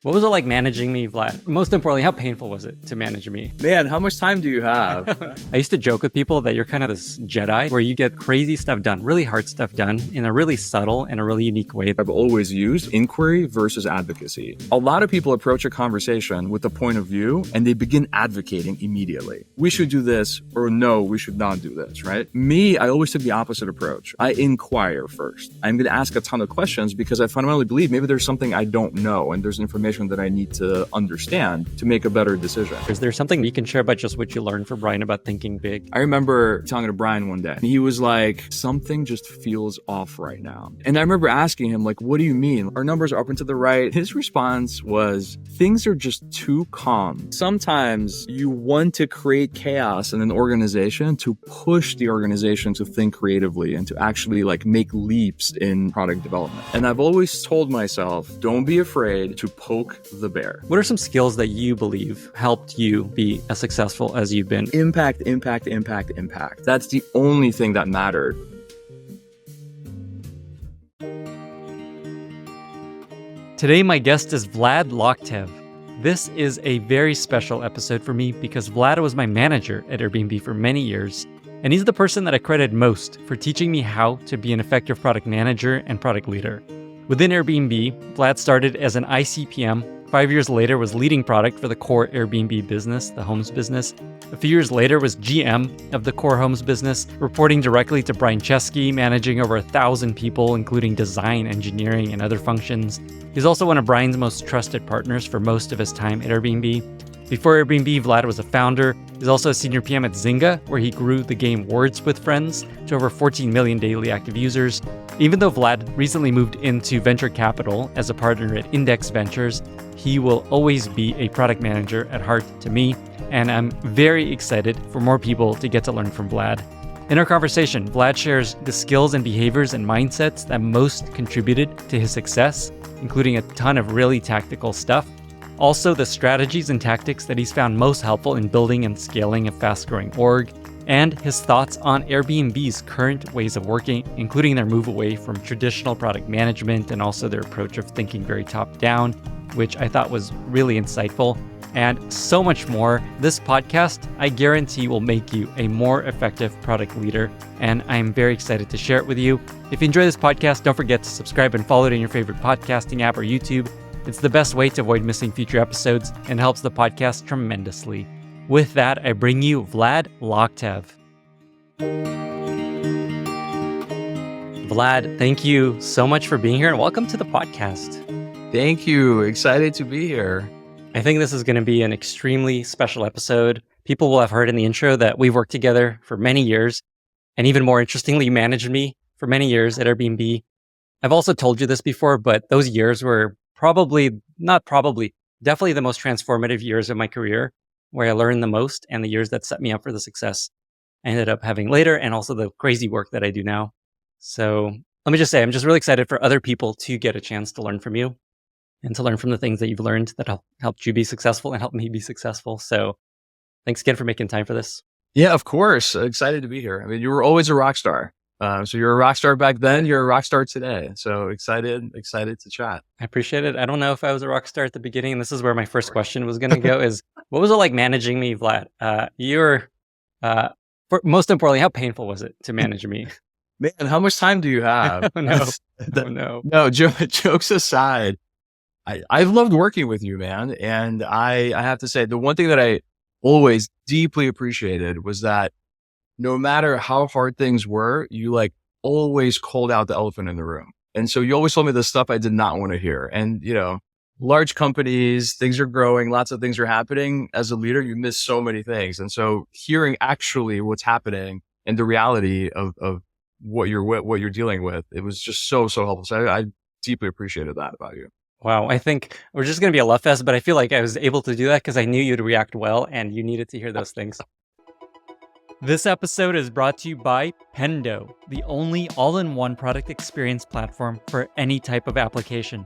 What was it like managing me, Vlad? Most importantly, how painful was it to manage me? Man, how much time do you have? I used to joke with people that you're kind of this Jedi where you get crazy stuff done, really hard stuff done in a really subtle and a really unique way. I've always used inquiry versus advocacy. A lot of people approach a conversation with a point of view and they begin advocating immediately. We should do this, or no, we should not do this, right? Me, I always took the opposite approach. I inquire first. I'm going to ask a ton of questions because I fundamentally believe maybe there's something I don't know and there's information that I need to understand to make a better decision. Is there something you can share about just what you learned from Brian about thinking big? I remember talking to Brian one day. He was like, something just feels off right now. And I remember asking him, like, what do you mean? Our numbers are up and to the right. His response was, things are just too calm. Sometimes you want to create chaos in an organization to push the organization to think creatively and to actually like make leaps in product development. And I've always told myself, don't be afraid to poke the bear. What are some skills that you believe helped you be as successful as you've been? Impact, impact, impact, impact. That's the only thing that mattered. Today, my guest is Vlad Loktev. This is a very special episode for me because Vlad was my manager at Airbnb for many years, and he's the person that I credit most for teaching me how to be an effective product manager and product leader. Within Airbnb, Vlad started as an ICPM. 5 years later was leading product for the core Airbnb business, the homes business. A few years later was GM of the core homes business, reporting directly to Brian Chesky, managing over 1,000 people, including design, engineering, and other functions. He's also one of Brian's most trusted partners for most of his time at Airbnb. Before Airbnb, Vlad was a founder. He's also a senior PM at Zynga, where he grew the game Words with Friends to over 14 million daily active users. Even though Vlad recently moved into venture capital as a partner at Index Ventures, he will always be a product manager at heart to me, and I'm very excited for more people to get to learn from Vlad. In our conversation, Vlad shares the skills and behaviors and mindsets that most contributed to his success, including a ton of really tactical stuff. Also, the strategies and tactics that he's found most helpful in building and scaling a fast-growing org, and his thoughts on Airbnb's current ways of working, including their move away from traditional product management and also their approach of thinking very top-down, which I thought was really insightful, and so much more. This podcast, I guarantee, will make you a more effective product leader, and I'm very excited to share it with you. If you enjoy this podcast, don't forget to subscribe and follow it in your favorite podcasting app or YouTube. It's the best way to avoid missing future episodes and helps the podcast tremendously. With that, I bring you Vlad Loktev. Vlad, thank you so much for being here and welcome to the podcast. Thank you. Excited to be here. I think this is going to be an extremely special episode. People will have heard in the intro that we've worked together for many years. And even more interestingly, you managed me for many years at Airbnb. I've also told you this before, but those years were definitely the most transformative years of my career, where I learned the most and the years that set me up for the success I ended up having later, and also the crazy work that I do now. So let me just say, I'm just really excited for other people to get a chance to learn from you and to learn from the things that you've learned that helped you be successful and helped me be successful. So thanks again for making time for this. Yeah, of course. Excited to be here. I mean, you were always a rock star. So you're a rock star back then, you're a rock star today. So excited to chat. I appreciate it. I don't know if I was a rock star at the beginning, and this is where my first question was going to go is, what was it like managing me, Vlad? Most importantly, how painful was it to manage me? Man, how much time do you have? No. Jokes aside, I've loved working with you, man. And I have to say, the one thing that I always deeply appreciated was that no matter how hard things were, you like always called out the elephant in the room. And so you always told me the stuff I did not want to hear. And, you know, large companies, things are growing, lots of things are happening. As a leader, you miss so many things. And so hearing actually what's happening and the reality of what you're dealing with, it was just so helpful. So I deeply appreciated that about you. Wow. I think we're just going to be a love fest, but I feel like I was able to do that because I knew you'd react well and you needed to hear those things. This episode is brought to you by Pendo, the only all-in-one product experience platform for any type of application.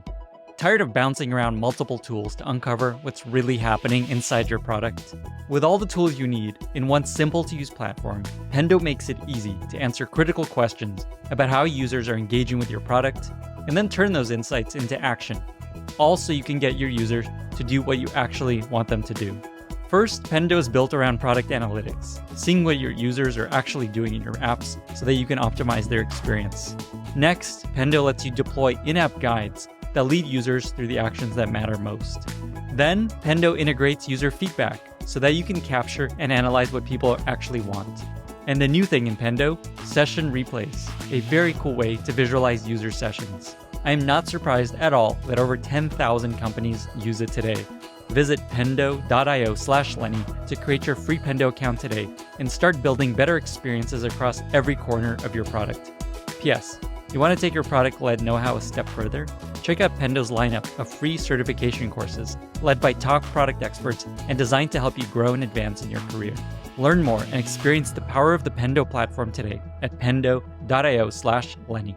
Tired of bouncing around multiple tools to uncover what's really happening inside your product? With all the tools you need in one simple-to-use platform, Pendo makes it easy to answer critical questions about how users are engaging with your product, and then turn those insights into action all so you can get your users to do what you actually want them to do. First, Pendo is built around product analytics, seeing what your users are actually doing in your apps so that you can optimize their experience. Next, Pendo lets you deploy in-app guides that lead users through the actions that matter most. Then, Pendo integrates user feedback so that you can capture and analyze what people actually want. And the new thing in Pendo, session replays, a very cool way to visualize user sessions. I am not surprised at all that over 10,000 companies use it today. Visit pendo.io/Lenny to create your free Pendo account today and start building better experiences across every corner of your product. P.S. You want to take your product-led know-how a step further? Check out Pendo's lineup of free certification courses led by top product experts and designed to help you grow and advance in your career. Learn more and experience the power of the Pendo platform today at pendo.io/Lenny.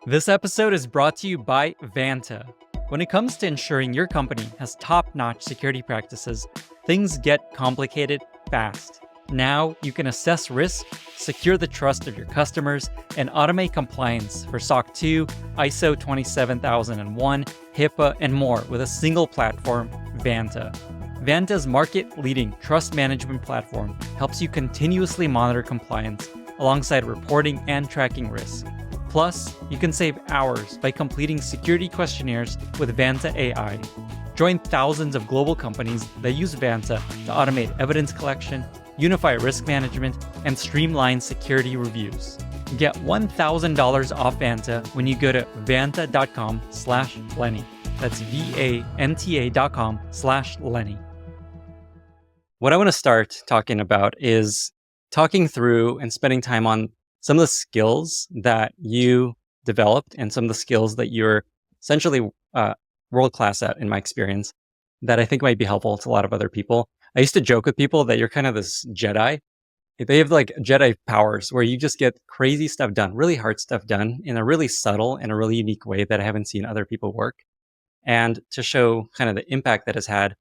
This episode is brought to you by Vanta. When it comes to ensuring your company has top-notch security practices, things get complicated fast. Now you can assess risk, secure the trust of your customers, and automate compliance for SOC 2, ISO 27001, HIPAA, and more with a single platform, Vanta. Vanta's market-leading trust management platform helps you continuously monitor compliance alongside reporting and tracking risk. Plus, you can save hours by completing security questionnaires with Vanta AI. Join thousands of global companies that use Vanta to automate evidence collection, unify risk management, and streamline security reviews. Get $1,000 off Vanta when you go to vanta.com/Lenny. That's VANTA.com/Lenny. What I want to start talking about is talking through and spending time on some of the skills that you developed and some of the skills that you're essentially world-class at, in my experience, that I think might be helpful to a lot of other people. I used to joke with people that you're kind of this Jedi. They have like Jedi powers where you just get crazy stuff done, really hard stuff done in a really subtle and a really unique way that I haven't seen other people work. And to show kind of the impact that has had,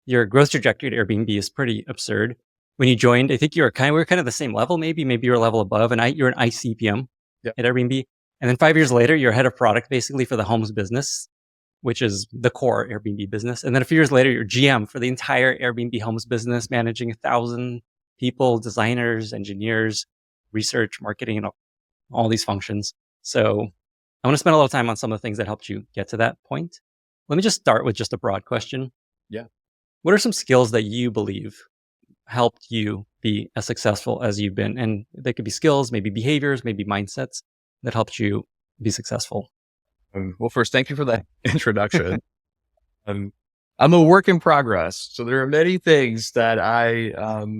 your growth trajectory at Airbnb is pretty absurd. When you joined, I think we were kind of the same level, maybe you're a level above, and you're an ICPM at Airbnb. And then 5 years later, you're head of product basically for the homes business, which is the core Airbnb business. And then a few years later, you're GM for the entire Airbnb homes business, managing 1,000 people, designers, engineers, research, marketing, and all these functions. So I want to spend a little time on some of the things that helped you get to that point. Let me just start with just a broad question. Yeah. What are some skills that you believe helped you be as successful as you've been? And they could be skills, maybe behaviors, maybe mindsets that helped you be successful. Well, first, thank you for that introduction. I'm a work in progress, so there are many things that I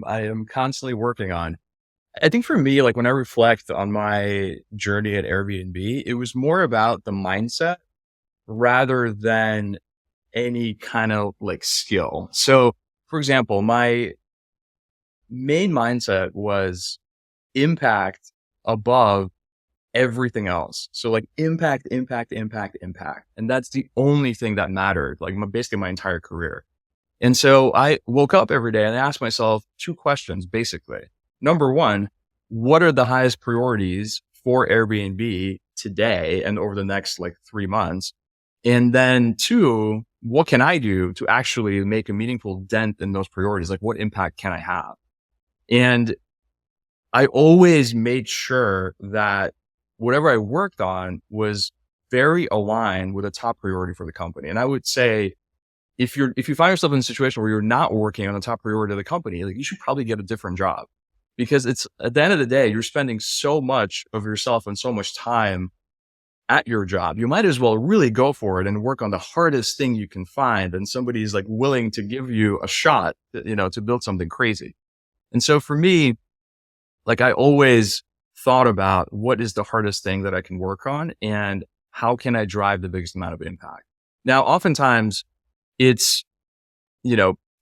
am constantly working on. I think for me, like when I reflect on my journey at Airbnb, it was more about the mindset rather than any kind of like skill. So, for example, my main mindset was impact above everything else. So like impact. And that's the only thing that mattered, like basically my entire career. And so I woke up every day and I asked myself two questions, basically. Number one, what are the highest priorities for Airbnb today and over the next like 3 months? And then two, what can I do to actually make a meaningful dent in those priorities? Like what impact can I have? And I always made sure that whatever I worked on was very aligned with a top priority for the company. And I would say, if you find yourself in a situation where you're not working on the top priority of the company, like you should probably get a different job, because it's at the end of the day, you're spending so much of yourself and so much time at your job. You might as well really go for it and work on the hardest thing you can find. And somebody's like willing to give you a shot, to build something crazy. And so for me, like I always thought about what is the hardest thing that I can work on and how can I drive the biggest amount of impact? Now, oftentimes it's,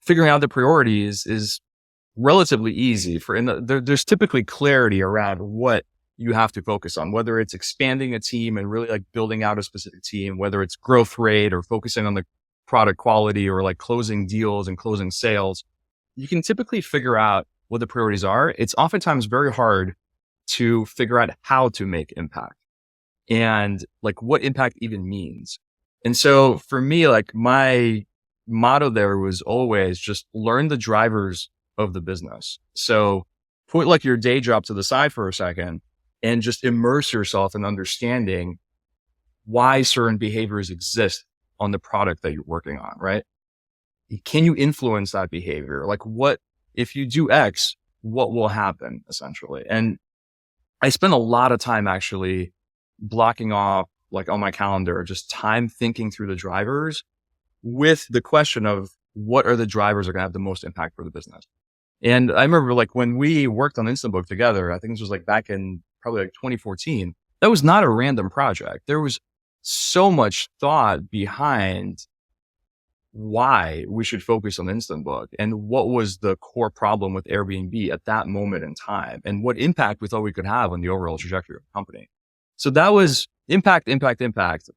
figuring out the priorities is relatively easy there's typically clarity around what you have to focus on, whether it's expanding a team and really like building out a specific team, whether it's growth rate or focusing on the product quality or like closing deals and closing sales. You can typically figure out what the priorities are. It's oftentimes very hard to figure out how to make impact. and like what impact even means. And so for me, like my motto there was always just learn the drivers of the business. So put like your day job to the side for a second and just immerse yourself in understanding why certain behaviors exist on the product that you're working on, right? Can you influence that behavior? Like what, if you do X, what will happen essentially? And I spend a lot of time actually blocking off like on my calendar, just time thinking through the drivers with the question of what are the drivers that are going to have the most impact for the business. And I remember like when we worked on Instant Book together, I think this was like back in probably like 2014, that was not a random project. There was so much thought behind why we should focus on Instant Book and what was the core problem with Airbnb at that moment in time and what impact we thought we could have on the overall trajectory of the company. So that was impact, impact, impact.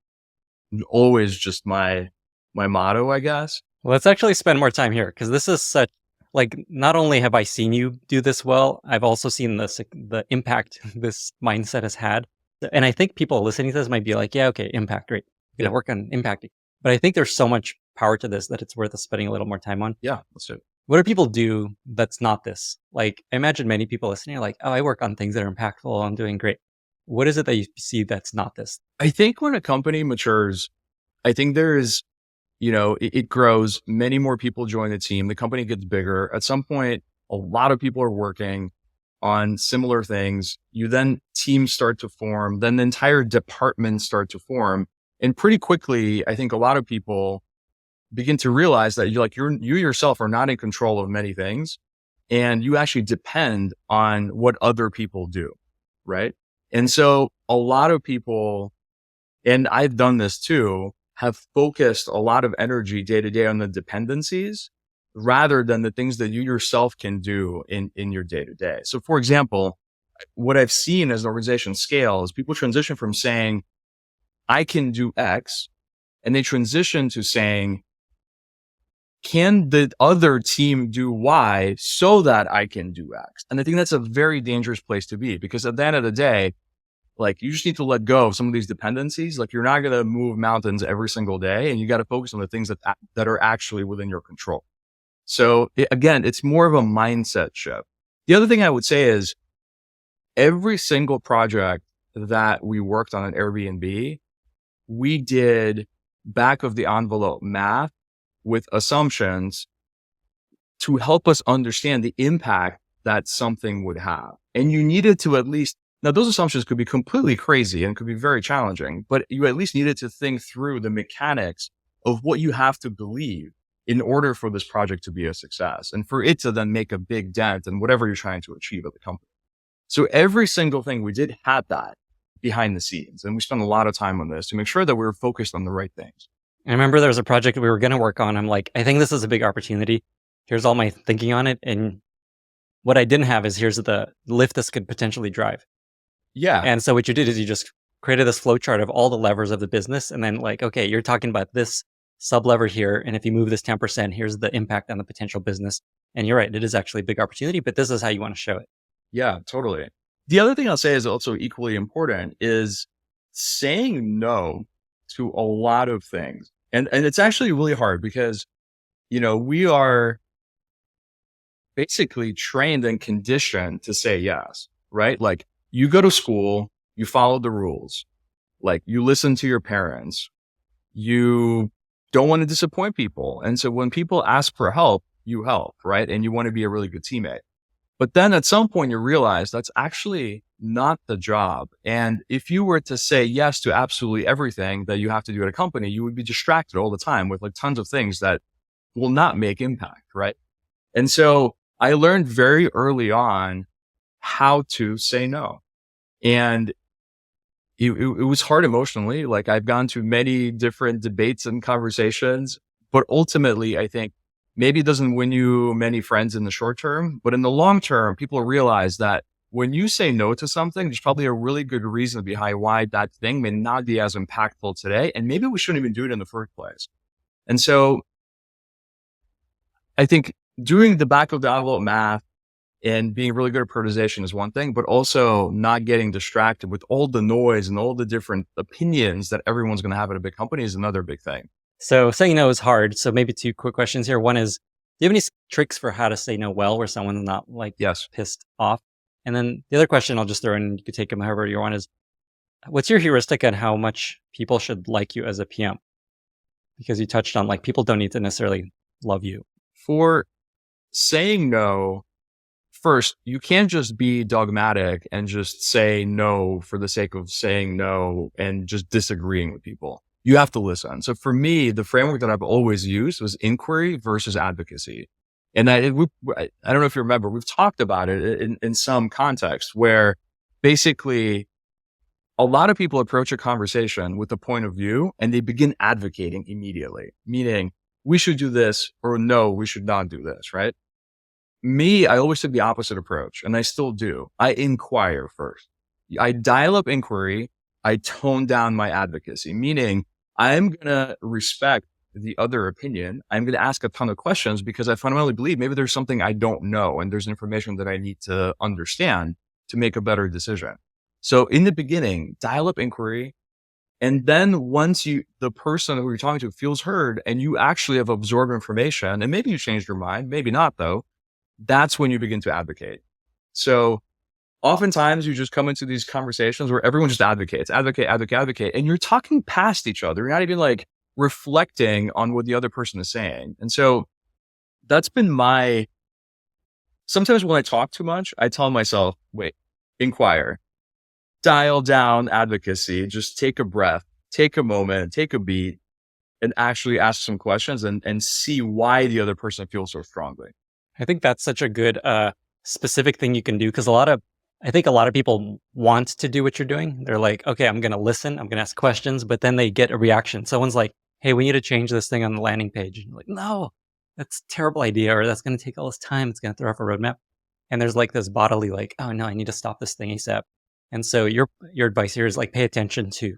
Always just my motto, I guess. Let's actually spend more time here because this is such like not only have I seen you do this well, I've also seen the impact this mindset has had. And I think people listening to this might be like, yeah, okay, impact, great. Gonna work on impacting. But I think there's so much power to this that it's worth us spending a little more time on. Yeah, let's do it. What do people do that's not this? Like, I imagine many people listening are like, oh, I work on things that are impactful. I'm doing great. What is it that you see that's not this? I think when a company matures, I think there is, it grows, many more people join the team, the company gets bigger. At some point, a lot of people are working on similar things. Then teams start to form, then the entire departments start to form. And pretty quickly, I think a lot of people begin to realize that you yourself are not in control of many things and you actually depend on what other people do. Right. And so a lot of people, and I've done this too, have focused a lot of energy day to day on the dependencies rather than the things that you yourself can do in your day to day. So for example, what I've seen as an organization scale is people transition from saying, I can do X, and they transition to saying, can the other team do Y so that I can do X? And I think that's a very dangerous place to be because at the end of the day, like you just need to let go of some of these dependencies. Like you're not going to move mountains every single day and you got to focus on the things that are actually within your control. So again, it's more of a mindset shift. The other thing I would say is every single project that we worked on at Airbnb, we did back of the envelope math with assumptions to help us understand the impact that something would have. And you needed to at least, now those assumptions could be completely crazy and could be very challenging, but you at least needed to think through the mechanics of what you have to believe in order for this project to be a success and for it to then make a big dent in whatever you're trying to achieve at the company. So every single thing we did had that behind the scenes. And we spent a lot of time on this to make sure that we were focused on the right things. I remember there was a project that we were going to work on. I'm like, I think this is a big opportunity. Here's all my thinking on it. And what I didn't have is here's the lift this could potentially drive. Yeah. And so what you did is you just created this flow chart of all the levers of the business. And then like, okay, you're talking about this sub lever here. And if you move this 10%, here's the impact on the potential business. And you're right, it is actually a big opportunity, but this is how you want to show it. Yeah, totally. The other thing I'll say is also equally important is saying no to a lot of things. And it's actually really hard because, we are basically trained and conditioned to say yes, right? Like you go to school, you follow the rules, like you listen to your parents, you don't want to disappoint people. And so when people ask for help, you help, right? And you want to be a really good teammate. But then at some point you realize that's actually not the job. And if you were to say yes to absolutely everything that you have to do at a company, you would be distracted all the time with like tons of things that will not make impact, right? And so I learned very early on how to say no. And it was hard emotionally. Like I've gone to many different debates and conversations, but ultimately I think maybe it doesn't win you many friends in the short term, but in the long term, people realize that when you say no to something, there's probably a really good reason behind why that thing may not be as impactful today. And maybe we shouldn't even do it in the first place. And so I think doing the back of the envelope math And being really good at prioritization is one thing, but also not getting distracted with all the noise and all the different opinions that everyone's going to have at a big company is another big thing. So saying no is hard. So maybe two quick questions here. One is, do you have any tricks for how to say no well, where someone's not like Yes. pissed off? And then the other question I'll just throw in, you could take them however you want, is what's your heuristic on how much people should like you as a PM? Because you touched on like people don't need to necessarily love you. For saying no, first, you can't just be dogmatic and just say no for the sake of saying no and just disagreeing with people. You have to listen. So for me, the framework that I've always used was inquiry versus advocacy. And I don't know if you remember, we've talked about it in some context where basically a lot of people approach a conversation with a point of view and they begin advocating immediately, meaning we should do this or no, we should not do this, right? Me, I always took the opposite approach and I still do. I inquire first. I dial up inquiry. I tone down my advocacy, meaning I'm going to respect the other opinion. I'm going to ask a ton of questions because I fundamentally believe maybe there's something I don't know and there's information that I need to understand to make a better decision. So in the beginning, dial up inquiry. And then once the person who you're talking to feels heard and you actually have absorbed information and maybe you changed your mind, maybe not though, that's when you begin to advocate. So oftentimes you just come into these conversations where everyone just advocates, advocate, and you're talking past each other. You're not even like reflecting on what the other person is saying. And so that's been sometimes when I talk too much, I tell myself, wait, inquire, dial down advocacy, just take a breath, take a moment, take a beat, and actually ask some questions and see why the other person feels so strongly. I think that's such a good specific thing you can do because I think a lot of people want to do what you're doing. They're like, okay, I'm going to listen, I'm going to ask questions, but then they get a reaction. Someone's like, hey, we need to change this thing on the landing page. And you're like, no, that's a terrible idea, or that's going to take all this time. It's going to throw off a roadmap. And there's like this bodily like, oh no, I need to stop this thing ASAP. And so your advice here is like, pay attention to,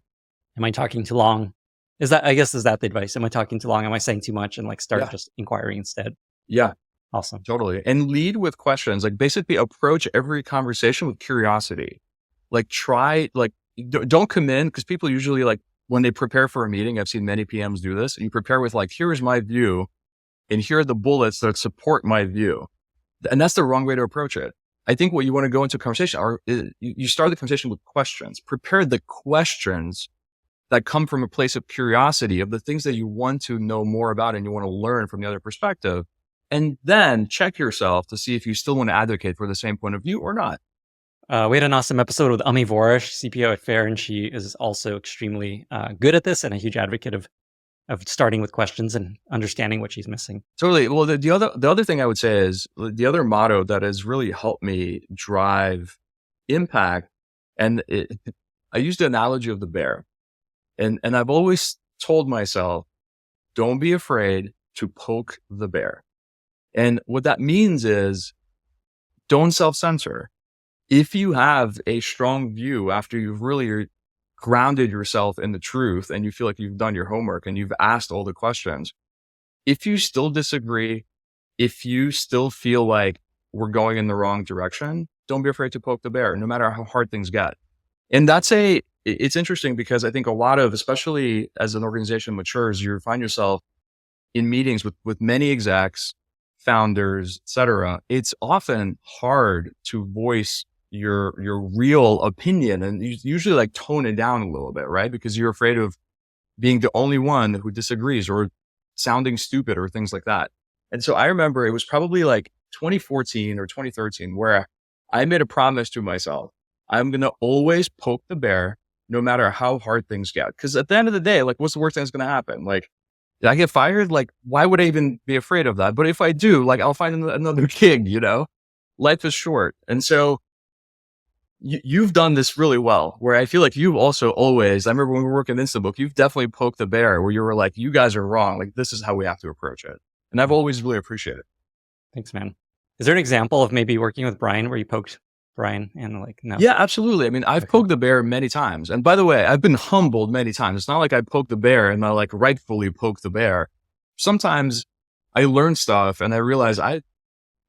am I talking too long? Is that the advice? Am I talking too long? Am I saying too much? And like start just inquiring instead. Yeah. Awesome. Totally. And lead with questions, like basically approach every conversation with curiosity. Like don't come in because people usually like when they prepare for a meeting, I've seen many PMs do this and you prepare with like, here's my view and here are the bullets that support my view. And that's the wrong way to approach it. I think what you want to go into a conversation you start the conversation with questions, prepare the questions that come from a place of curiosity of the things that you want to know more about and you want to learn from the other perspective. And then check yourself to see if you still want to advocate for the same point of view or not. We had an awesome episode with Ami Vorish, CPO at Fair, and she is also extremely good at this and a huge advocate of starting with questions and understanding what she's missing. Totally. Well, the other thing I would say is the other motto that has really helped me drive impact, and I used the analogy of the bear, and I've always told myself, don't be afraid to poke the bear. And what that means is don't self-censor. If you have a strong view after you've really grounded yourself in the truth and you feel like you've done your homework and you've asked all the questions, if you still disagree, if you still feel like we're going in the wrong direction, don't be afraid to poke the bear, no matter how hard things get. And it's interesting because I think a lot of, especially as an organization matures, you find yourself in meetings with many execs, founders, et cetera. It's often hard to voice your real opinion and you usually like tone it down a little bit, right? Because you're afraid of being the only one who disagrees or sounding stupid or things like that. And so I remember it was probably like 2014 or 2013 where I made a promise to myself. I'm going to always poke the bear no matter how hard things get. Because at the end of the day, like what's the worst thing that's going to happen? Like, did I get fired? Like, why would I even be afraid of that? But if I do, like, I'll find another gig, life is short. And so you've done this really well, where I feel like you've also always, I remember when we were working in Instabook, you've definitely poked the bear where you were like, you guys are wrong. Like, this is how we have to approach it. And I've always really appreciated it. Thanks, man. Is there an example of maybe working with Brian where you poked Brian and like, no? Yeah, absolutely. I mean, I've poked the bear many times. And by the way, I've been humbled many times. It's not like I poked the bear and I like rightfully poked the bear. Sometimes I learn stuff and I realize I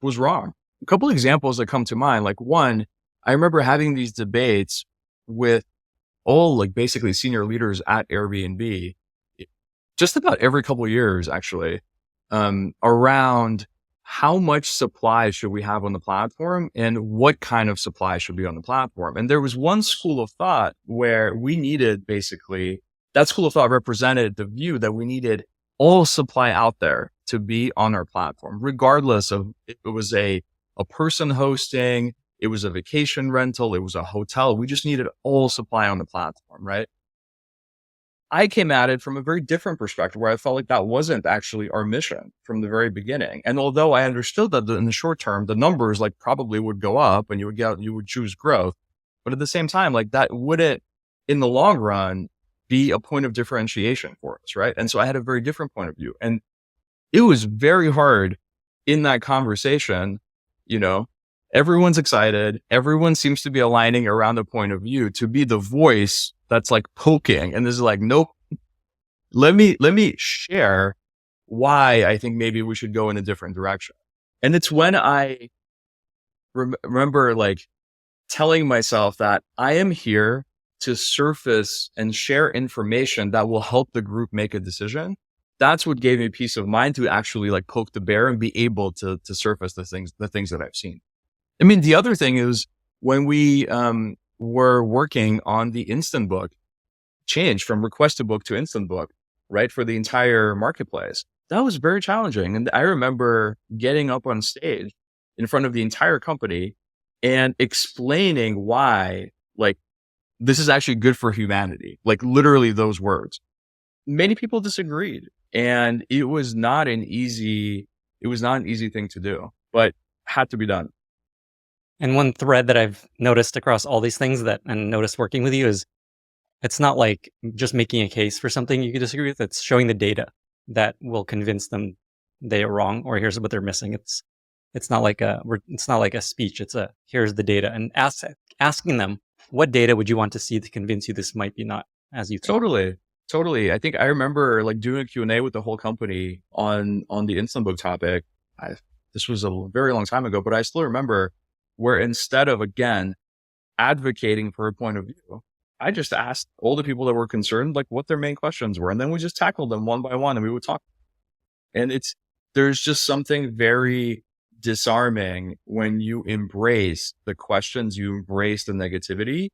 was wrong. a couple examples that come to mind. Like one, I remember having these debates with all like basically senior leaders at Airbnb, just about every couple of years, actually, around how much supply should we have on the platform and what kind of supply should be on the platform. And there was one school of thought where we needed basically, that school of thought represented the view that we needed all supply out there to be on our platform, regardless of if it was a person hosting, it was a vacation rental, it was a hotel. We just needed all supply on the platform, right? I came at it from a very different perspective where I felt like that wasn't actually our mission from the very beginning. And although I understood that in the short term, the numbers like probably would go up and you would choose growth, but at the same time, like that wouldn't in the long run be a point of differentiation for us. Right. And so I had a very different point of view, and it was very hard in that conversation. Everyone's excited. Everyone seems to be aligning around the point of view to be the voice that's like poking. And this is like, nope, let me share why I think maybe we should go in a different direction. And it's when I remember like telling myself that I am here to surface and share information that will help the group make a decision. That's what gave me peace of mind to actually like poke the bear and be able to surface the things that I've seen. I mean, the other thing is when we were working on the instant book change from request to book to instant book, right, for the entire marketplace, that was very challenging. And I remember getting up on stage in front of the entire company and explaining why, like, this is actually good for humanity, like literally those words. Many people disagreed, and it was not an easy thing to do, but had to be done. And one thread that I've noticed across all these things and noticed working with you is it's not like just making a case for something you could disagree with. It's showing the data that will convince them they are wrong or here's what they're missing. It's not like a speech. It's here's the data, and asking them what data would you want to see to convince you this might be not as you think. Totally. I think I remember like doing a Q&A with the whole company on the instant book topic. This was a very long time ago, but I still remember where instead of, again, advocating for a point of view, I just asked all the people that were concerned, like what their main questions were. And then we just tackled them one by one and we would talk. And there's just something very disarming when you embrace the questions, you embrace the negativity,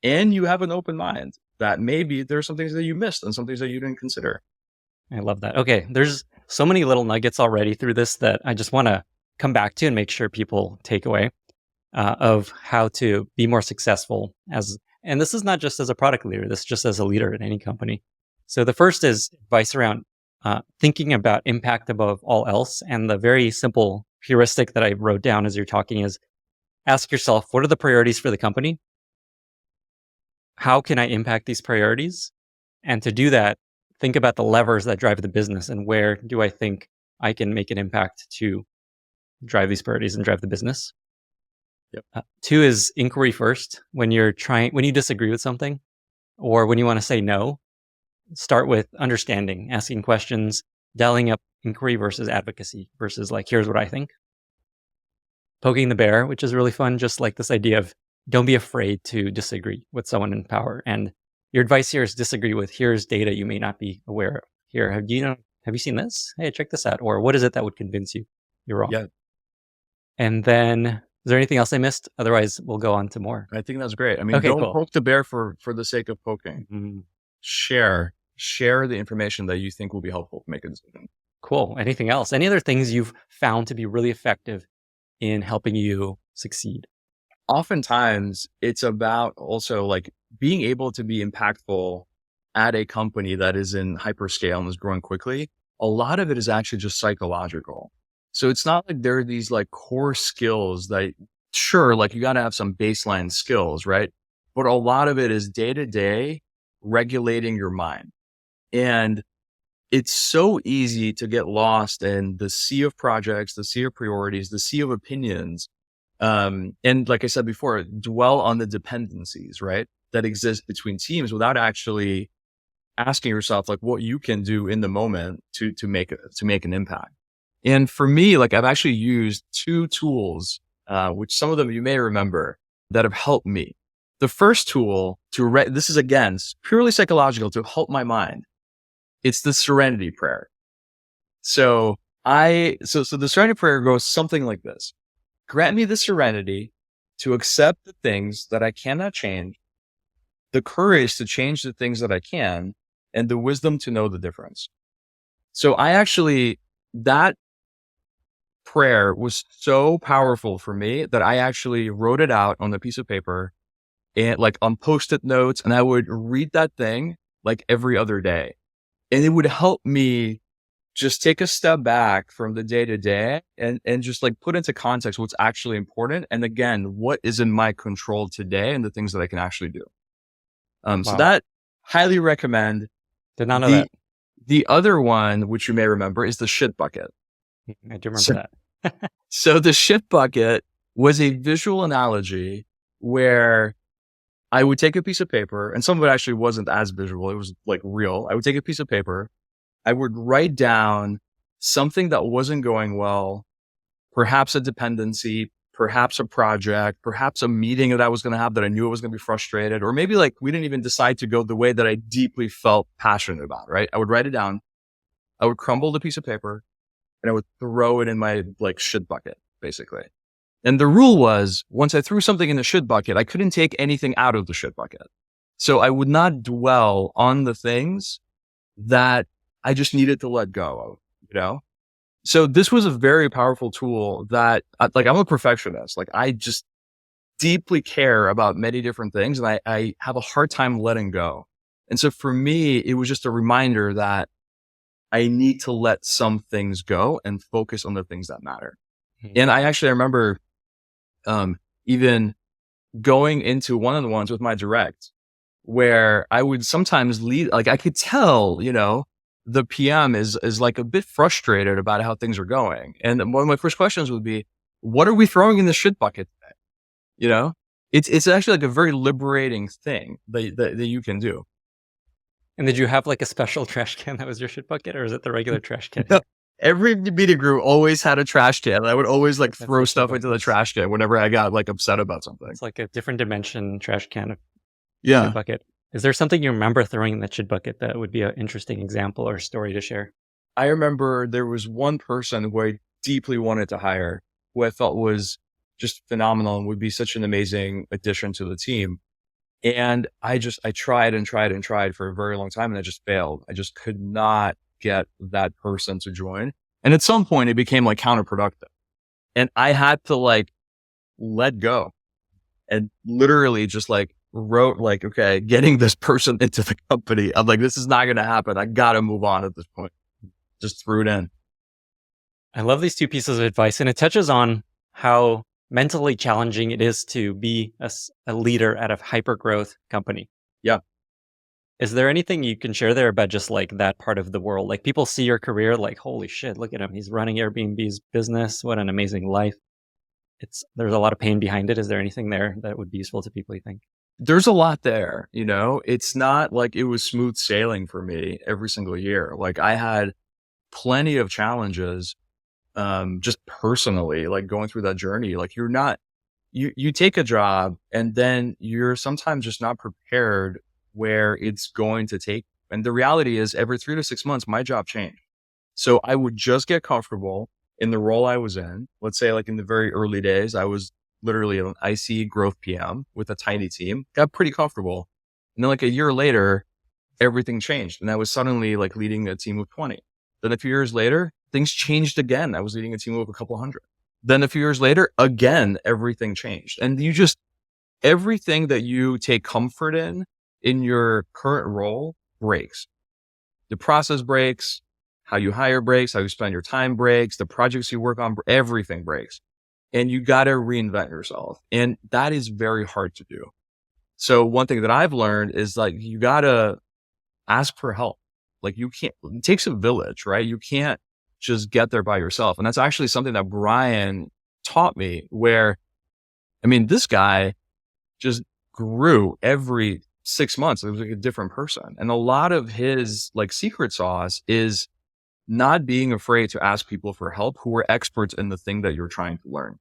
and you have an open mind that maybe there's some things that you missed and some things that you didn't consider. I love that. Okay. There's so many little nuggets already through this that I just want to come back to and make sure people take away. Of how to be more successful and this is not just as a product leader, this is just as a leader in any company. So the first is advice around thinking about impact above all else. And the very simple heuristic that I wrote down as you're talking is ask yourself, what are the priorities for the company? How can I impact these priorities? And to do that, think about the levers that drive the business and where do I think I can make an impact to drive these priorities and drive the business. Yep. 2 is inquiry first. When you disagree with something or when you want to say no, start with understanding, asking questions, dialing up inquiry versus advocacy versus like, here's what I think. Poking the bear, which is really fun, just like this idea of don't be afraid to disagree with someone in power. And your advice here is disagree with here's data you may not be aware of. Here, have you seen this? Hey, check this out. Or what is it that would convince you you're wrong? Yeah. And then is there anything else I missed? Otherwise, we'll go on to more. I think that's great. I mean, don't poke the bear for the sake of poking. Mm-hmm. Share the information that you think will be helpful to make a decision. Cool. Anything else? Any other things you've found to be really effective in helping you succeed? Oftentimes, it's about also like being able to be impactful at a company that is in hyperscale and is growing quickly. A lot of it is actually just psychological. So it's not like there are these like core skills that sure, like you got to have some baseline skills, right? But a lot of it is day to day regulating your mind. And it's so easy to get lost in the sea of projects, the sea of priorities, the sea of opinions. And like I said before, dwell on the dependencies, right, that exist between teams without actually asking yourself like what you can do in the moment to make an impact. And for me, like I've actually used 2 tools which some of them you may remember that have helped me. The first tool this is again purely psychological to help my mind. It's the serenity prayer. So the serenity prayer goes something like this: grant me the serenity to accept the things that I cannot change, the courage to change the things that I can, and the wisdom to know the difference. So that prayer was so powerful for me that I actually wrote it out on a piece of paper and like on Post-it notes, and I would read that thing like every other day. And it would help me just take a step back from the day to day and just like put into context what's actually important. And again, what is in my control today and the things that I can actually do. So that highly recommend. Did not know that. The other one, which you may remember, is the shit bucket. I do remember that. So the shit bucket was a visual analogy where I would take a piece of paper, and some of it actually wasn't as visual. It was like real. I would take a piece of paper. I would write down something that wasn't going well, perhaps a dependency, perhaps a project, perhaps a meeting that I was going to have that I knew I was going to be frustrated, or maybe like we didn't even decide to go the way that I deeply felt passionate about, right? I would write it down. I would crumble the piece of paper and I would throw it in my like shit bucket, basically. And the rule was once I threw something in the shit bucket, I couldn't take anything out of the shit bucket. So I would not dwell on the things that I just needed to let go of, So this was a very powerful tool that like, I'm a perfectionist. Like I just deeply care about many different things and I have a hard time letting go. And so for me, it was just a reminder that I need to let some things go and focus on the things that matter. Mm-hmm. And I remember, even going into one-on-ones with my direct where I would sometimes lead, like I could tell, the PM is like a bit frustrated about how things are going. And one of my first questions would be, what are we throwing in the shit bucket today? It's actually like a very liberating thing that you can do. And did you have like a special trash can that was your shit bucket, or is it the regular trash can? No, every meeting group always had a trash can. I would always like throw stuff into the trash can whenever I got like upset about something. It's like a different dimension trash can. Yeah. Shit bucket. Is there something you remember throwing in that shit bucket that would be an interesting example or story to share? I remember there was one person who I deeply wanted to hire, who I felt was just phenomenal and would be such an amazing addition to the team. And I tried and tried and tried for a very long time and I just failed. I just could not get that person to join. And at some point it became like counterproductive and I had to like let go and literally just like wrote like, okay, getting this person into the company. I'm like, this is not going to happen. I got to move on at this point. Just threw it in. I love these two pieces of advice, and it touches on how mentally challenging it is to be a leader at a hyper growth company. Yeah. Is there anything you can share there about just like that part of the world? Like people see your career like, holy shit, look at him. He's running Airbnb's business. What an amazing life. There's a lot of pain behind it. Is there anything there that would be useful to people, you think? There's a lot there, it's not like it was smooth sailing for me every single year. Like I had plenty of challenges, just personally, like going through that journey. Like you take a job and then you're sometimes just not prepared where it's going to take. And the reality is every 3 to 6 months, my job changed. So I would just get comfortable in the role I was in. Let's say like in the very early days, I was literally an IC growth PM with a tiny team, got pretty comfortable. And then like a year later, everything changed. And I was suddenly like leading a team of 20. Then a few years later, things changed again. I was leading a team of a couple hundred. Then a few years later, again, everything changed. And everything that you take comfort in your current role breaks. The process breaks, how you hire breaks, how you spend your time breaks, the projects you work on, everything breaks. And you got to reinvent yourself. And that is very hard to do. So one thing that I've learned is like, you got to ask for help. Like it takes a village, right? You can't just get there by yourself. And that's actually something that Brian taught me this guy just grew every 6 months. It was like a different person. And a lot of his like secret sauce is not being afraid to ask people for help who are experts in the thing that you're trying to learn.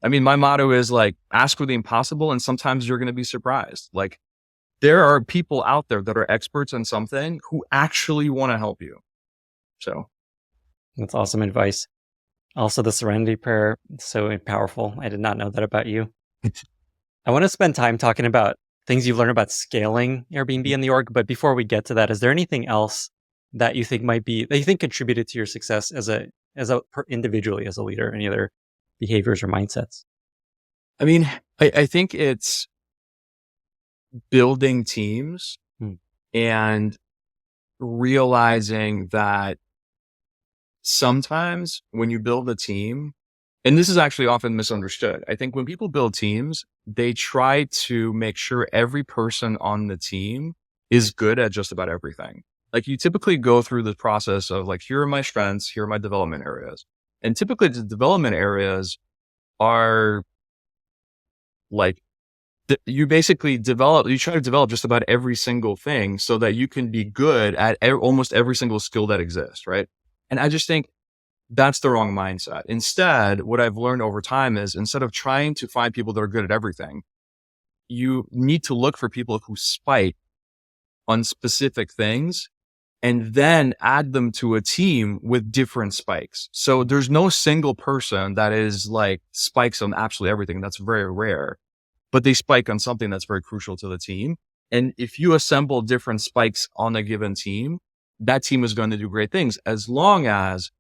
I mean, my motto is like, ask for the impossible, and sometimes you're going to be surprised. Like, there are people out there that are experts in something who actually want to help you. So That's awesome advice. Also, the serenity prayer, so powerful. I did not know that about you. I want to spend time talking about things you've learned about scaling Airbnb in the org. But before we get to that, is there anything else that you think contributed to your success individually as a leader? Any other behaviors or mindsets? I mean, I think it's building teams and realizing that sometimes when you build a team, and this is actually often misunderstood. I think when people build teams, they try to make sure every person on the team is good at just about everything. Like, you typically go through the process of like, here are my strengths, here are my development areas. And typically the development areas are like, you try to develop just about every single thing so that you can be good at almost every single skill that exists. Right. And I just think that's the wrong mindset. Instead, what I've learned over time is, instead of trying to find people that are good at everything, you need to look for people who spike on specific things and then add them to a team with different spikes. So there's no single person that is like spikes on absolutely everything. That's very rare, but they spike on something that's very crucial to the team. And if you assemble different spikes on a given team, that team is going to do great things, as long as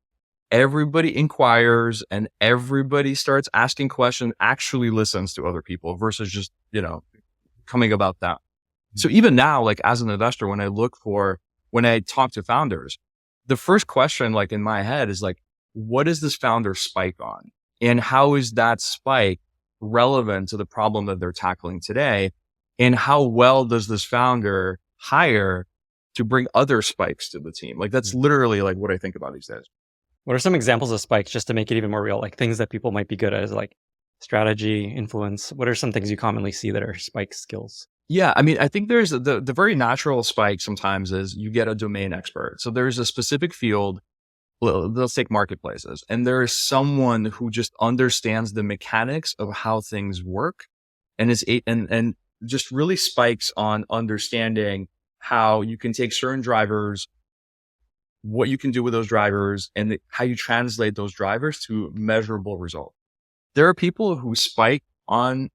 everybody inquires and everybody starts asking questions, actually listens to other people versus just, coming about that. So even now, like, as an investor, when I talk to founders, the first question, like, in my head is like, what is this founder spike on? And how is that spike relevant to the problem that they're tackling today? And how well does this founder hire to bring other spikes to the team? Like, that's literally like what I think about these days. What are some examples of spikes, just to make it even more real? Like things that people might be good at, is like strategy, influence. What are some things you commonly see that are spike skills? Yeah. I mean, I think there's the very natural spike sometimes is you get a domain expert. So there's a specific field. Let's take marketplaces. And there is someone who just understands the mechanics of how things work and and just really spikes on understanding how you can take certain drivers, what you can do with those drivers, and how you translate those drivers to measurable results. There are people who spike on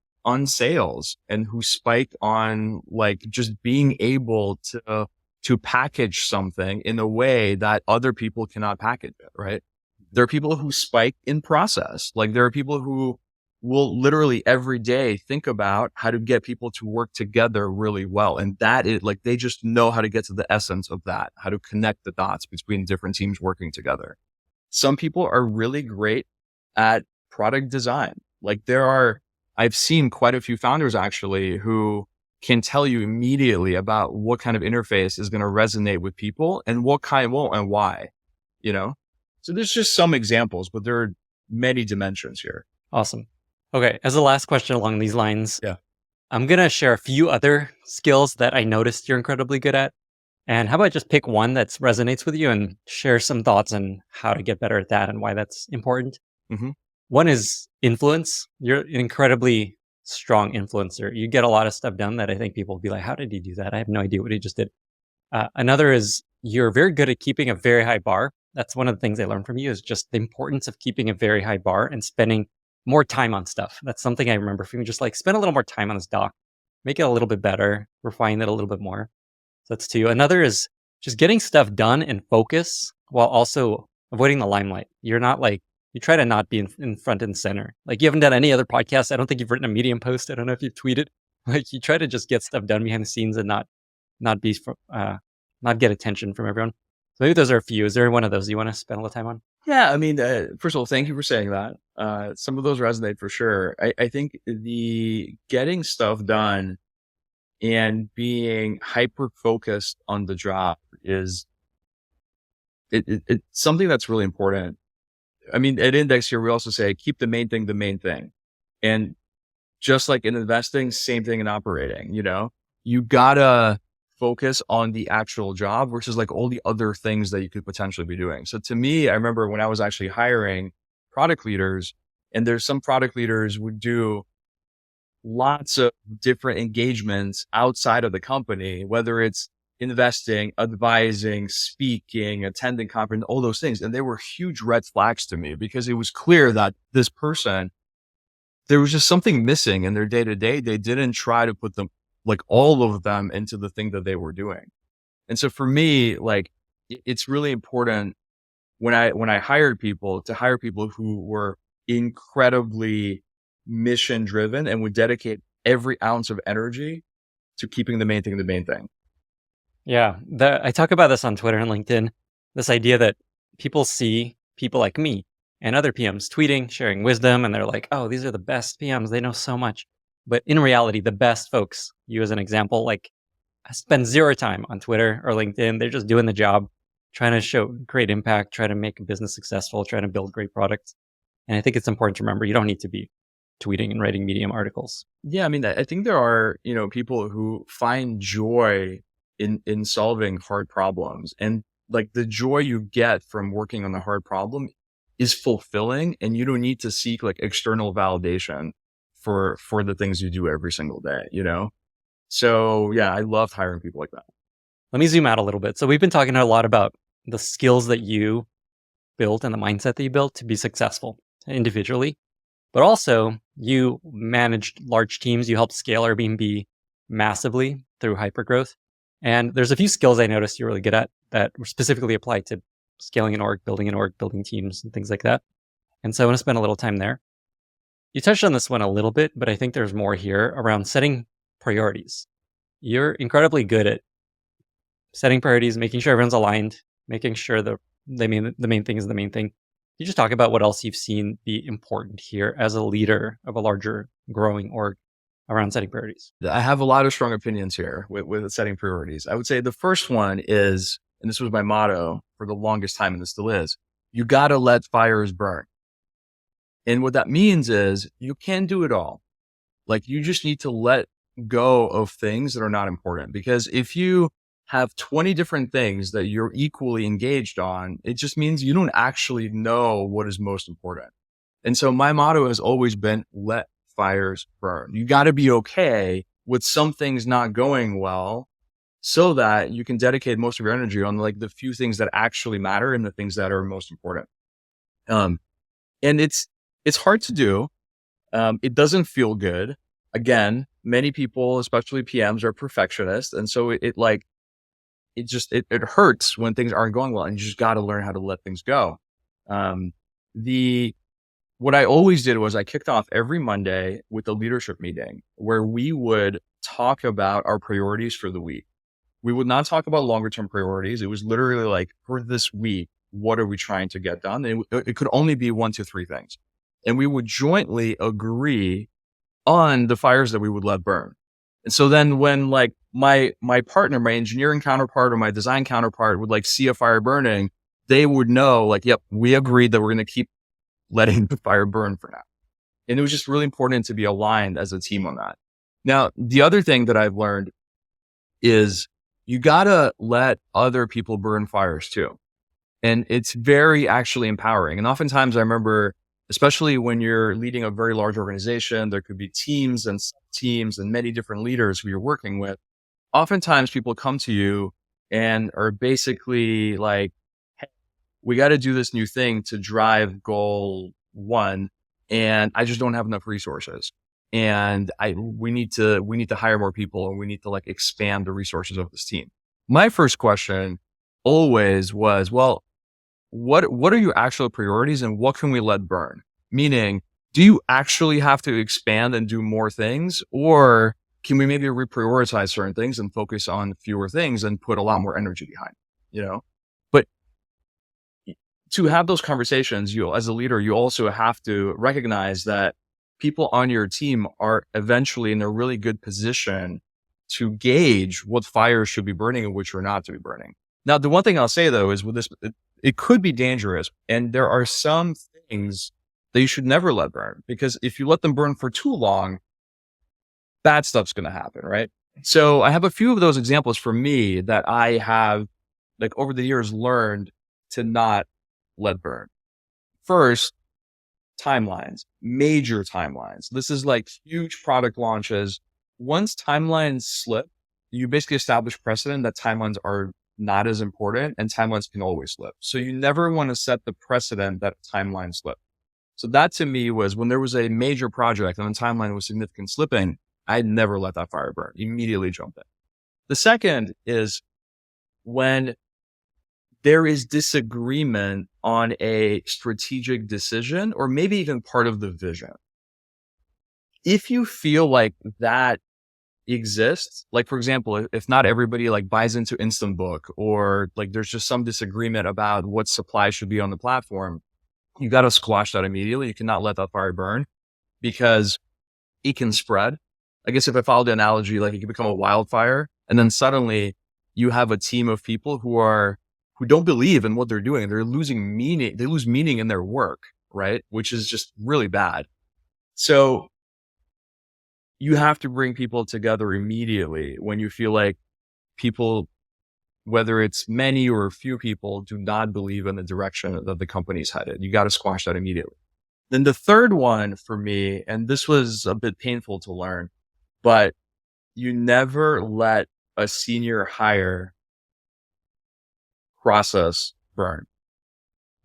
sales and who spike on like just being able to package something in a way that other people cannot package it, right? There are people who spike in process. Like, there are people who will literally every day think about how to get people to work together really well. And that is like, they just know how to get to the essence of that, how to connect the dots between different teams working together. Some people are really great at product design. Like, I've seen quite a few founders actually who can tell you immediately about what kind of interface is going to resonate with people and what kind won't and why, So there's just some examples, but there are many dimensions here. Awesome. Okay. As a last question along these lines, Yeah. I'm going to share a few other skills that I noticed you're incredibly good at. And how about just pick one that resonates with you and share some thoughts on how to get better at that and why that's important? Mm-hmm. One is influence. You're an incredibly strong influencer. You get a lot of stuff done that I think people will be like, how did he do that? I have no idea what he just did. Another is you're very good at keeping a very high bar. That's one of the things I learned from you, is just the importance of keeping a very high bar and spending more time on stuff. That's something I remember from you. Just like, spend a little more time on this doc, make it a little bit better, refine it a little bit more. So that's two. Another is just getting stuff done and focus while also avoiding the limelight. You're not like, you try to not be in front and center. Like, you haven't done any other podcasts. I don't think you've written a Medium post. I don't know if you've tweeted. Like, you try to just get stuff done behind the scenes and not get attention from everyone. So maybe those are a few. Is there one of those you want to spend a little time on? Yeah, I mean, first of all, thank you for saying that. Some of those resonate for sure. I think the getting stuff done and being hyper focused on the job is it's something that's really important. I mean, at Index here, we also say, keep the main thing the main thing. And just like in investing, same thing in operating, you gotta focus on the actual job versus like all the other things that you could potentially be doing. So to me, I remember when I was actually hiring product leaders, And there's some product leaders would do lots of different engagements outside of the company, whether it's investing, advising, speaking, attending conference, all those things. And they were huge red flags to me because it was clear that this person, there was just something missing in their day to day. They didn't try to put them, like all of them, into the thing that they were doing. And so for me, like it's really important when I hired people to hire people who were incredibly mission driven and would dedicate every ounce of energy to keeping the main thing the main thing. Yeah, I talk about this on Twitter and LinkedIn, this idea that people see people like me and other PMs tweeting, sharing wisdom, and they're like, oh, these are the best PMs. They know so much. But in reality, the best folks, you as an example, like I spend zero time on Twitter or LinkedIn. They're just doing the job, trying to show great impact, trying to make a business successful, trying to build great products. And I think it's important to remember you don't need to be tweeting and writing Medium articles. Yeah, I mean, I think there are, people who find joy in solving hard problems, and like the joy you get from working on a hard problem is fulfilling, and you don't need to seek like external validation for the things you do every single day. So yeah, I love hiring people like that. Let me zoom out a little bit. So we've been talking a lot about the skills that you built and the mindset that you built to be successful individually, but also you managed large teams. You helped scale Airbnb massively through hypergrowth. And there's a few skills I noticed you're really good at that were specifically applied to scaling an org, building teams and things like that. And so I want to spend a little time there. You touched on this one a little bit, but I think there's more here around setting priorities. You're incredibly good at setting priorities, making sure everyone's aligned, making sure the main thing is the main thing. Can you just talk about what else you've seen be important here as a leader of a larger growing org around setting priorities? I have a lot of strong opinions here with setting priorities. I would say the first one is, and this was my motto for the longest time, and this still is, you got to let fires burn. And what that means is you can't do it all. Like you just need to let go of things that are not important, because if you have 20 different things that you're equally engaged on, it just means you don't actually know what is most important. And so my motto has always been, let fires burn. You got to be okay with some things not going well so that you can dedicate most of your energy on like the few things that actually matter and the things that are most important. And it's hard to do. It doesn't feel good. Again, many people, especially PMs, are perfectionists. And so it hurts when things aren't going well, and you just got to learn how to let things go. What I always did was I kicked off every Monday with a leadership meeting where we would talk about our priorities for the week. We would not talk about longer term priorities. It was literally like, for this week, what are we trying to get done? And it could only be 1 to 3 things. And we would jointly agree on the fires that we would let burn. And so then when like my partner, my engineering counterpart or my design counterpart would like see a fire burning, they would know like, yep, we agreed that we're going to keep letting the fire burn for now. And it was just really important to be aligned as a team on that. Now, the other thing that I've learned is you got to let other people burn fires too. And it's very actually empowering. And oftentimes I remember, especially when you're leading a very large organization, there could be teams and teams and many different leaders who you're working with. Oftentimes people come to you and are basically like, hey, we got to do this new thing to drive goal 1. And I just don't have enough resources. And we need to hire more people, and we need to like expand the resources of this team. My first question always was, well, what are your actual priorities and what can we let burn? Meaning, do you actually have to expand and do more things, or can we maybe reprioritize certain things and focus on fewer things and put a lot more energy behind, But to have those conversations, as a leader, you also have to recognize that people on your team are eventually in a really good position to gauge what fires should be burning and which are not to be burning. Now, the one thing I'll say though is with this, it could be dangerous. And there are some things that you should never let burn, because if you let them burn for too long, bad stuff's going to happen, right? So I have a few of those examples for me that I have like over the years learned to not let burn. First, timelines, major timelines. This is like huge product launches. Once timelines slip, you basically establish precedent that timelines are not as important and timelines can always slip. So you never want to set the precedent that a timeline slip. So that to me was when there was a major project and the timeline was significant slipping, I'd never let that fire burn, immediately jump in. The second is when there is disagreement on a strategic decision or maybe even part of the vision. If you feel like that exists, like for example, if not everybody like buys into Instant Book or like there's just some disagreement about what supply should be on the platform, you got to squash that immediately. You cannot let that fire burn because it can spread. I guess if I follow the analogy, like it can become a wildfire and then suddenly you have a team of people who don't believe in what they're doing. They're losing meaning. They lose meaning in their work, right? Which is just really bad. So you have to bring people together immediately when you feel like people, whether it's many or a few people, do not believe in the direction that the company's headed. You got to squash that immediately. Then the third one for me, and this was a bit painful to learn, but you never let a senior hire process burn.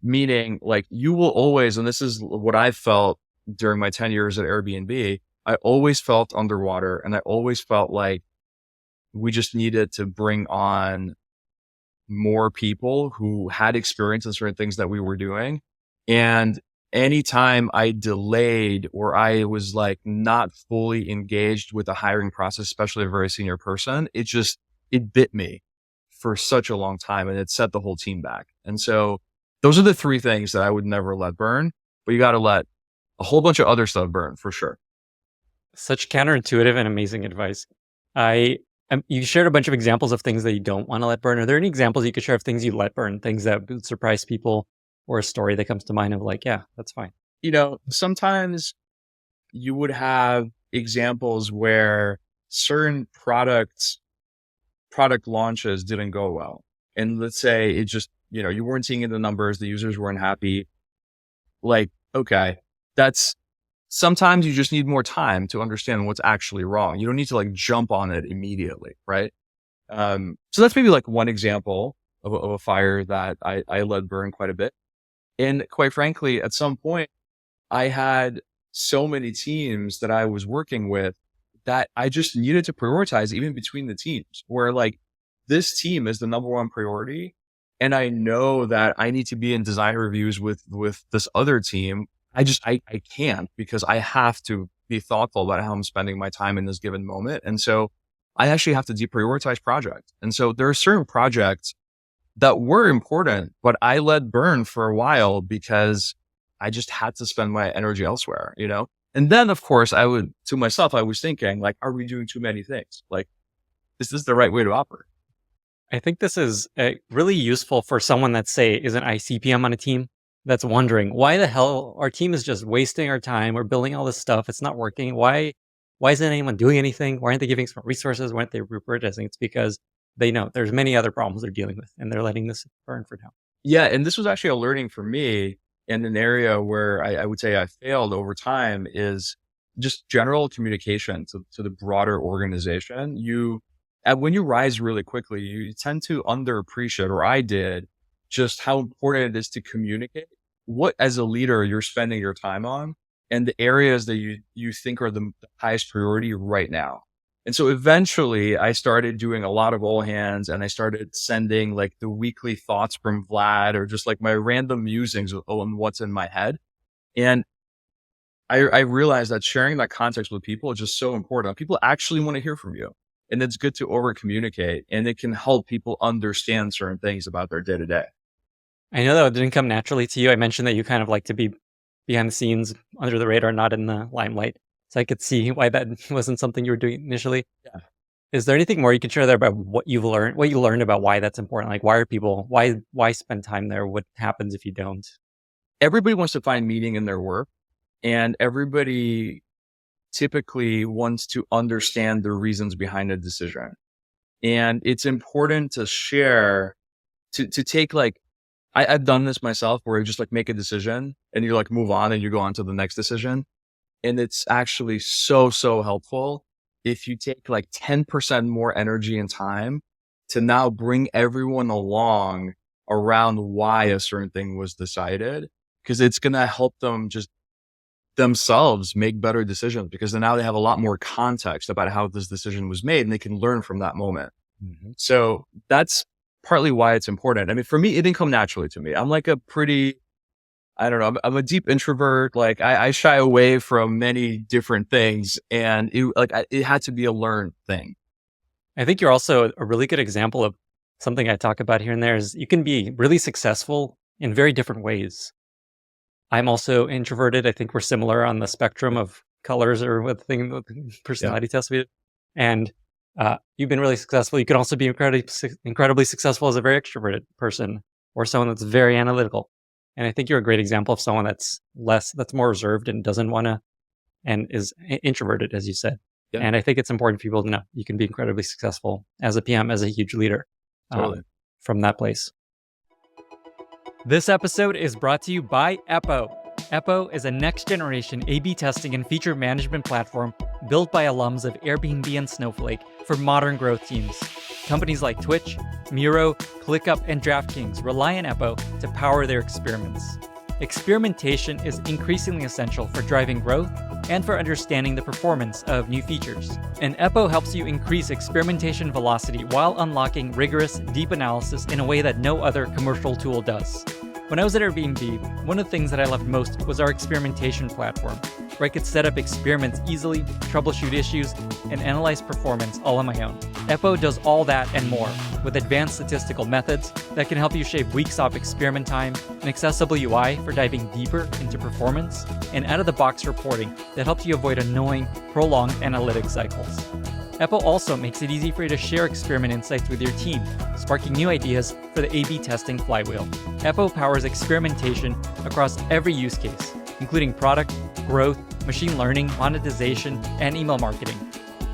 Meaning like you will always, and this is what I felt during my 10 years at Airbnb, I always felt underwater and I always felt like we just needed to bring on more people who had experience in certain things that we were doing. And anytime I delayed or I was like not fully engaged with the hiring process, especially a very senior person, it bit me for such a long time and it set the whole team back. And so those are the three things that I would never let burn, but you got to let a whole bunch of other stuff burn for sure. Such counterintuitive and amazing advice. You shared a bunch of examples of things that you don't want to let burn. Are there any examples you could share of things you let burn, things that would surprise people, or a story that comes to mind of like, yeah, that's fine? Sometimes you would have examples where certain product launches didn't go well. And let's say it just, you weren't seeing it in the numbers, the users weren't happy. Like, okay, sometimes you just need more time to understand what's actually wrong. You don't need to like jump on it immediately, right? So that's maybe like one example of a fire that I let burn quite a bit. And quite frankly, at some point, I had so many teams that I was working with that I just needed to prioritize even between the teams where like this team is the number one priority. And I know that I need to be in design reviews with this other team. I can't because I have to be thoughtful about how I'm spending my time in this given moment. And so I actually have to deprioritize projects. And so there are certain projects that were important, but I let burn for a while because I just had to spend my energy elsewhere, And then of course I was thinking like, are we doing too many things? Like, is this the right way to operate? I think this is really useful for someone that say is an ICPM on a team that's wondering why the hell our team is just wasting our time. We're building all this stuff. It's not working. Why isn't anyone doing anything? Why aren't they giving some resources? Why aren't they prioritizing? It's because they know there's many other problems they're dealing with and they're letting this burn for now. Yeah. And this was actually a learning for me in an area where I would say I failed over time is just general communication to the broader organization. When you rise really quickly, you tend to underappreciate, or I did, just how important it is to communicate what as a leader you're spending your time on and the areas that you think are the highest priority right now. And so eventually I started doing a lot of all hands and I started sending like the weekly thoughts from Vlad or just like my random musings on what's in my head. And I realized that sharing that context with people is just so important. People actually want to hear from you. And it's good to over communicate and it can help people understand certain things about their day to day. I know that didn't come naturally to you. I mentioned that you kind of like to be behind the scenes, under the radar, not in the limelight. So I could see why that wasn't something you were doing initially. Yeah. Is there anything more you can share there about what you learned about why that's important? Like why spend time there? What happens if you don't? Everybody wants to find meaning in their work and everybody typically wants to understand the reasons behind a decision. And it's important to share, to take like I've done this myself where you just like make a decision and you like move on and you go on to the next decision. And it's actually so helpful if you take like 10% more energy and time to now bring everyone along around why a certain thing was decided, because it's going to help them just themselves make better decisions, because now they have a lot more context about how this decision was made and they can learn from that moment. Mm-hmm. So that's partly why it's important. I mean, for me, it didn't come naturally to me. I'm like a pretty, I don't know, I'm a deep introvert. Like I shy away from many different things, and it had to be a learned thing. I think you're also a really good example of something I talk about here and there is you can be really successful in very different ways. I'm also introverted. I think we're similar on the spectrum of colors or what thing with personality test we did. And you've been really successful. You can also be incredibly successful as a very extroverted person or someone that's very analytical. And I think you're a great example of someone that's more reserved and doesn't want to, and is introverted, as you said. Yeah. And I think it's important for people to know you can be incredibly successful as a PM, as a huge leader from that place. This episode is brought to you by Eppo. Eppo is a next-generation A/B testing and feature management platform built by alums of Airbnb and Snowflake for modern growth teams. Companies like Twitch, Miro, ClickUp, and DraftKings rely on Eppo to power their experiments. Experimentation is increasingly essential for driving growth and for understanding the performance of new features. And Eppo helps you increase experimentation velocity while unlocking rigorous, deep analysis in a way that no other commercial tool does. When I was at Airbnb, one of the things that I loved most was our experimentation platform, where I could set up experiments easily, troubleshoot issues, and analyze performance all on my own. Eppo does all that and more, with advanced statistical methods that can help you shave weeks off experiment time, an accessible UI for diving deeper into performance, and out-of-the-box reporting that helps you avoid annoying, prolonged analytics cycles. Eppo also makes it easy for you to share experiment insights with your team, sparking new ideas for the A/B testing flywheel. Eppo powers experimentation across every use case, including product, growth, machine learning, monetization, and email marketing.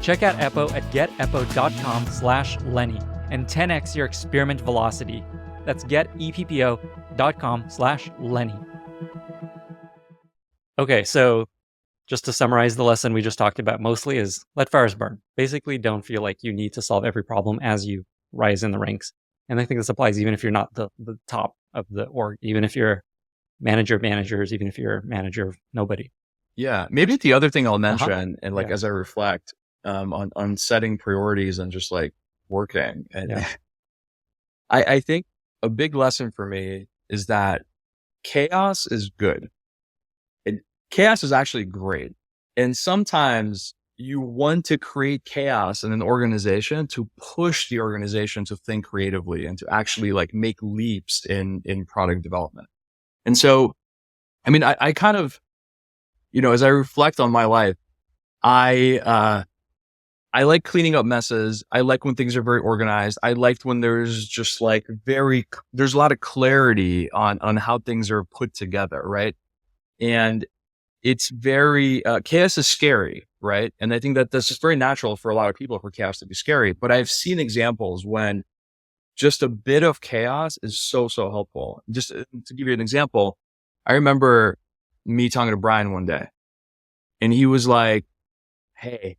Check out Eppo at geteppo.com/Lenny and 10x your experiment velocity. That's geteppo.com/Lenny. Okay, so just to summarize the lesson we just talked about mostly is let fires burn. Basically, don't feel like you need to solve every problem as you rise in the ranks. And I think this applies even if you're not the top of the org, even if you're manager of managers, even if you're manager of nobody. Yeah. Maybe the other thing I'll mention, and like as I reflect on setting priorities and just like working, and I think a big lesson for me is that chaos is good. Chaos is actually great. And sometimes you want to create chaos in an organization to push the organization to think creatively and to actually like make leaps in product development. And so, I mean, I kind of, as I reflect on my life, I like cleaning up messes. I like when things are very organized. I liked when there's just like there's a lot of clarity on how things are put together, right? And it's very, chaos is scary, right? And I think that that's just very natural for a lot of people for chaos to be scary. But I've seen examples when just a bit of chaos is so helpful. Just to give you an example, I remember me talking to Brian one day and he was like, "Hey,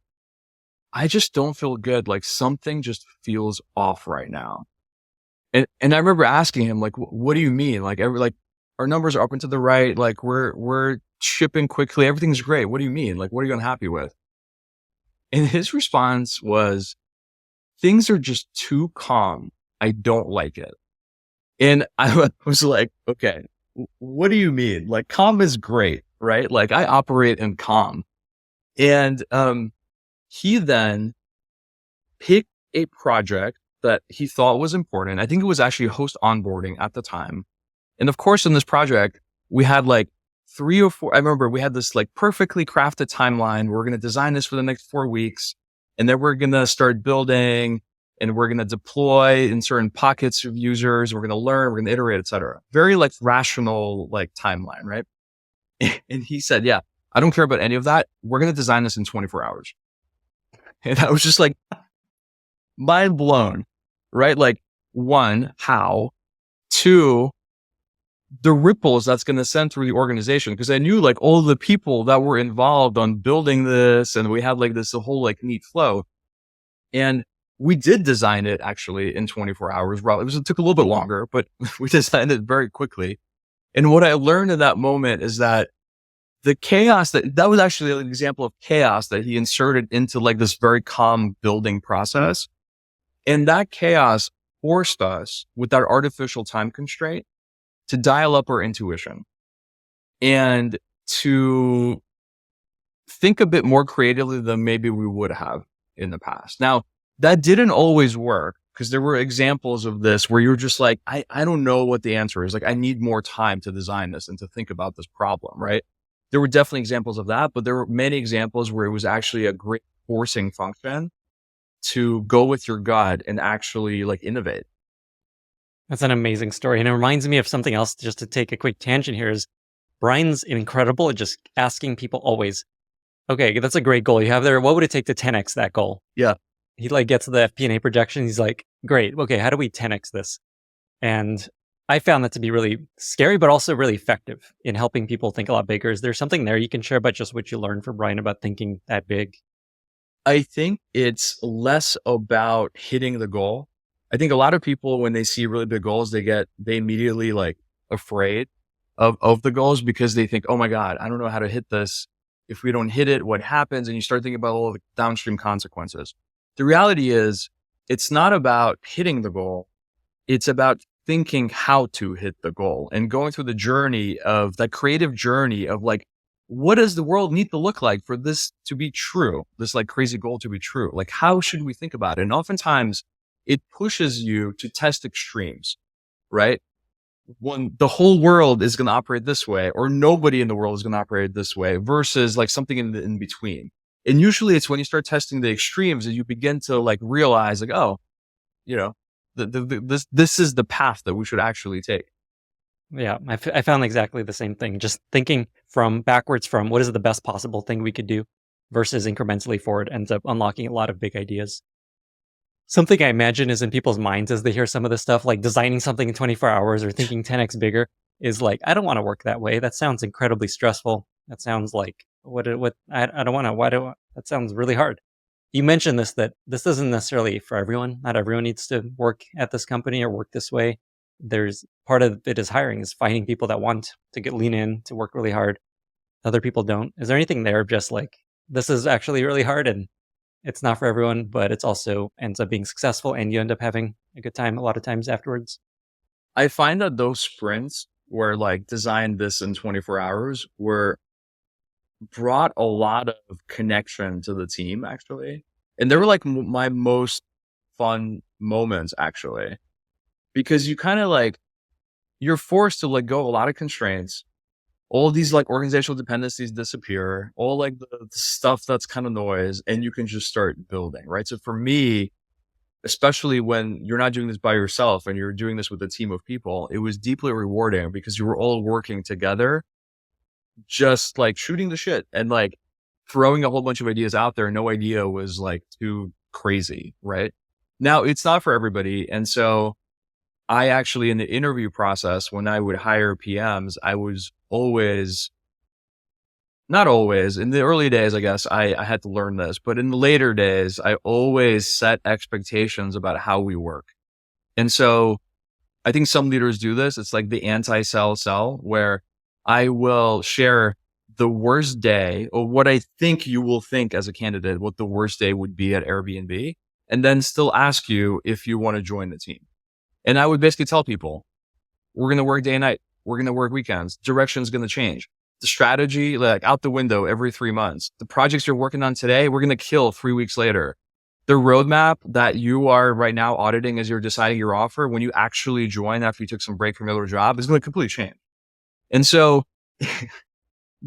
I just don't feel good. Like something just feels off right now." And I remember asking him, like, "What do you mean? Like our numbers are up and to the right. Like we're shipping quickly. Everything's great. What do you mean? Like, what are you unhappy with?" And his response was, "Things are just too calm. I don't like it." And I was like, okay, what do you mean? Like calm is great, right? Like I operate in calm. And, he then picked a project that he thought was important. I think it was actually host onboarding at the time. And of course, in this project, we had like 3 or 4, I remember we had this like perfectly crafted timeline. We're going to design this for the next 4 weeks. And then we're going to start building and we're going to deploy in certain pockets of users. We're going to learn, we're going to iterate, et cetera. Very like rational, like timeline, right? And he said, "Yeah, I don't care about any of that. We're going to design this in 24 hours. And I was just like mind blown, right? Like 1, how? 2, the ripples that's going to send through the organization. Because I knew like all the people that were involved on building this, and we had like this whole like neat flow. And we did design it actually in 24 hours. It took a little bit longer, but we designed it very quickly. And what I learned in that moment is that the chaos that was actually an example of chaos that he inserted into like this very calm building process. And that chaos forced us with that artificial time constraint to dial up our intuition and to think a bit more creatively than maybe we would have in the past. Now, that didn't always work because there were examples of this where you're just like, I don't know what the answer is. Like, I need more time to design this and to think about this problem, right? There were definitely examples of that, but there were many examples where it was actually a great forcing function to go with your gut and actually like innovate. That's an amazing story. And it reminds me of something else, just to take a quick tangent here, is Brian's incredible at just asking people always, okay, that's a great goal you have there. What would it take to 10x that goal? Yeah. He like gets to the FP&A projection. He's like, great. Okay. How do we 10x this? And I found that to be really scary, but also really effective in helping people think a lot bigger. Is there something there you can share about just what you learned from Brian about thinking that big? I think it's less about hitting the goal. I think a lot of people, when they see really big goals, they immediately like afraid of the goals because they think, oh my God, I don't know how to hit this. If we don't hit it, what happens? And you start thinking about all the downstream consequences. The reality is it's not about hitting the goal. It's about thinking how to hit the goal and going through the journey of that creative journey of like, what does the world need to look like for this to be true? This like crazy goal to be true? Like, how should we think about it? And oftentimes it pushes you to test extremes, right? When the whole world is going to operate this way, or nobody in the world is going to operate this way, versus like something in between. And usually it's when you start testing the extremes that you begin to like realize like, oh, you know, this is the path that we should actually take. Yeah, I found exactly the same thing. Just thinking from backwards from what is the best possible thing we could do versus incrementally forward ends up unlocking a lot of big ideas. Something I imagine is in people's minds as they hear some of this stuff, like designing something in 24 hours or thinking 10x bigger, is like, I don't want to work that way. That sounds incredibly stressful. That sounds like I don't want to. That sounds really hard. You mentioned that this isn't necessarily for everyone. Not everyone needs to work at this company or work this way. There's part of it is hiring, is finding people that want to lean in, to work really hard. Other people don't. Is there anything there of just like, this is actually really hard and it's not for everyone, but it's also ends up being successful and you end up having a good time a lot of times afterwards? I find that those sprints where like designed this in 24 hours brought a lot of connection to the team actually. And they were like my most fun moments actually, because you kind of like, you're forced to let go of a lot of constraints. All these like organizational dependencies disappear, all like the stuff that's kind of noise, and you can just start building, right? So for me, especially when you're not doing this by yourself and you're doing this with a team of people, it was deeply rewarding because you were all working together, just like shooting the shit and like throwing a whole bunch of ideas out there. No idea was like too crazy, right? Now it's not for everybody. And so I actually, in the interview process, when I would hire PMs, I was not always, in the early days, I guess I had to learn this, but in the later days, I always set expectations about how we work. And so I think some leaders do this. It's like the anti-sell, where I will share the worst day, or what I think you will think as a candidate, what the worst day would be at Airbnb, and then still ask you if you want to join the team. And I would basically tell people, we're going to work day and night. We're going to work weekends. Direction's going to change. The strategy, like out the window every 3 months. The projects you're working on today, we're going to kill 3 weeks later. The roadmap that you are right now auditing as you're deciding your offer, when you actually join after you took some break from your other job, is going to completely change. And so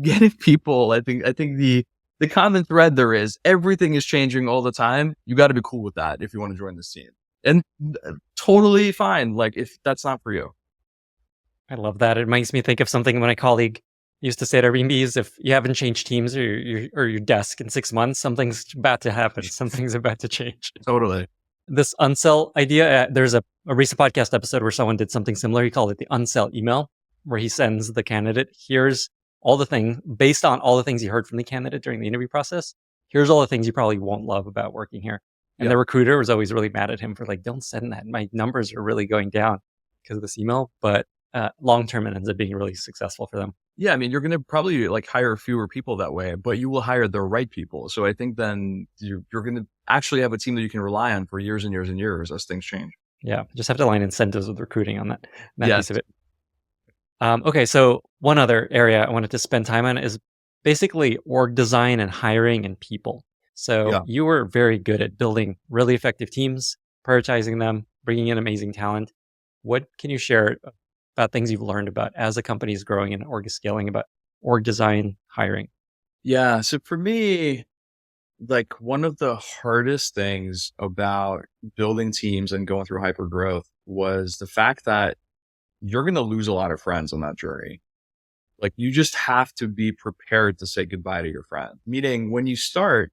getting people, I think the common thread there is everything is changing all the time. You got to be cool with that if you want to join this team. And totally fine, like if that's not for you. I love that. It makes me think of something when a colleague used to say at Airbnb is, if you haven't changed teams or your desk in 6 months, something's about to happen. Something's about to change. Totally. This unsell idea, there's a recent podcast episode where someone did something similar. He called it the unsell email. where he sends the candidate, here's all the things, based on all the things he heard from the candidate during the interview process, here's all the things you probably won't love about working here. And the recruiter was always really mad at him for like, don't send that. My numbers are really going down because of this email. But long term, it ends up being really successful for them. Yeah, I mean, you're going to probably like hire fewer people that way, but you will hire the right people. So I think then you're going to actually have a team that you can rely on for years and years and years as things change. Yeah, just have to align incentives with recruiting on that Yes. piece of it. Okay, so one other area I wanted to spend time on is basically org design and hiring and people. So you were very good at building really effective teams, prioritizing them, bringing in amazing talent. What can you share about things you've learned about as a company is growing and org is scaling, about org design, hiring? Yeah. So for me, like one of the hardest things about building teams and going through hyper growth was the fact that you're going to lose a lot of friends on that journey. Like you just have to be prepared to say goodbye to your friend. Meaning when you start,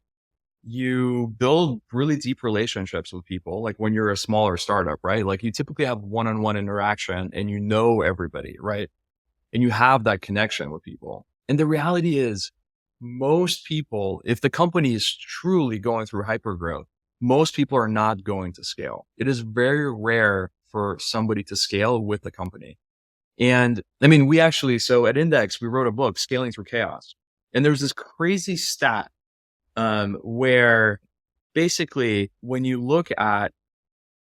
you build really deep relationships with people. Like when you're a smaller startup, right? Like you typically have one-on-one interaction and you know everybody, right? And you have that connection with people. And the reality is most people, if the company is truly going through hypergrowth, most people are not going to scale. It is very rare for somebody to scale with the company. And I mean, so at Index, we wrote a book, Scaling Through Chaos. And there's this crazy stat where basically when you look at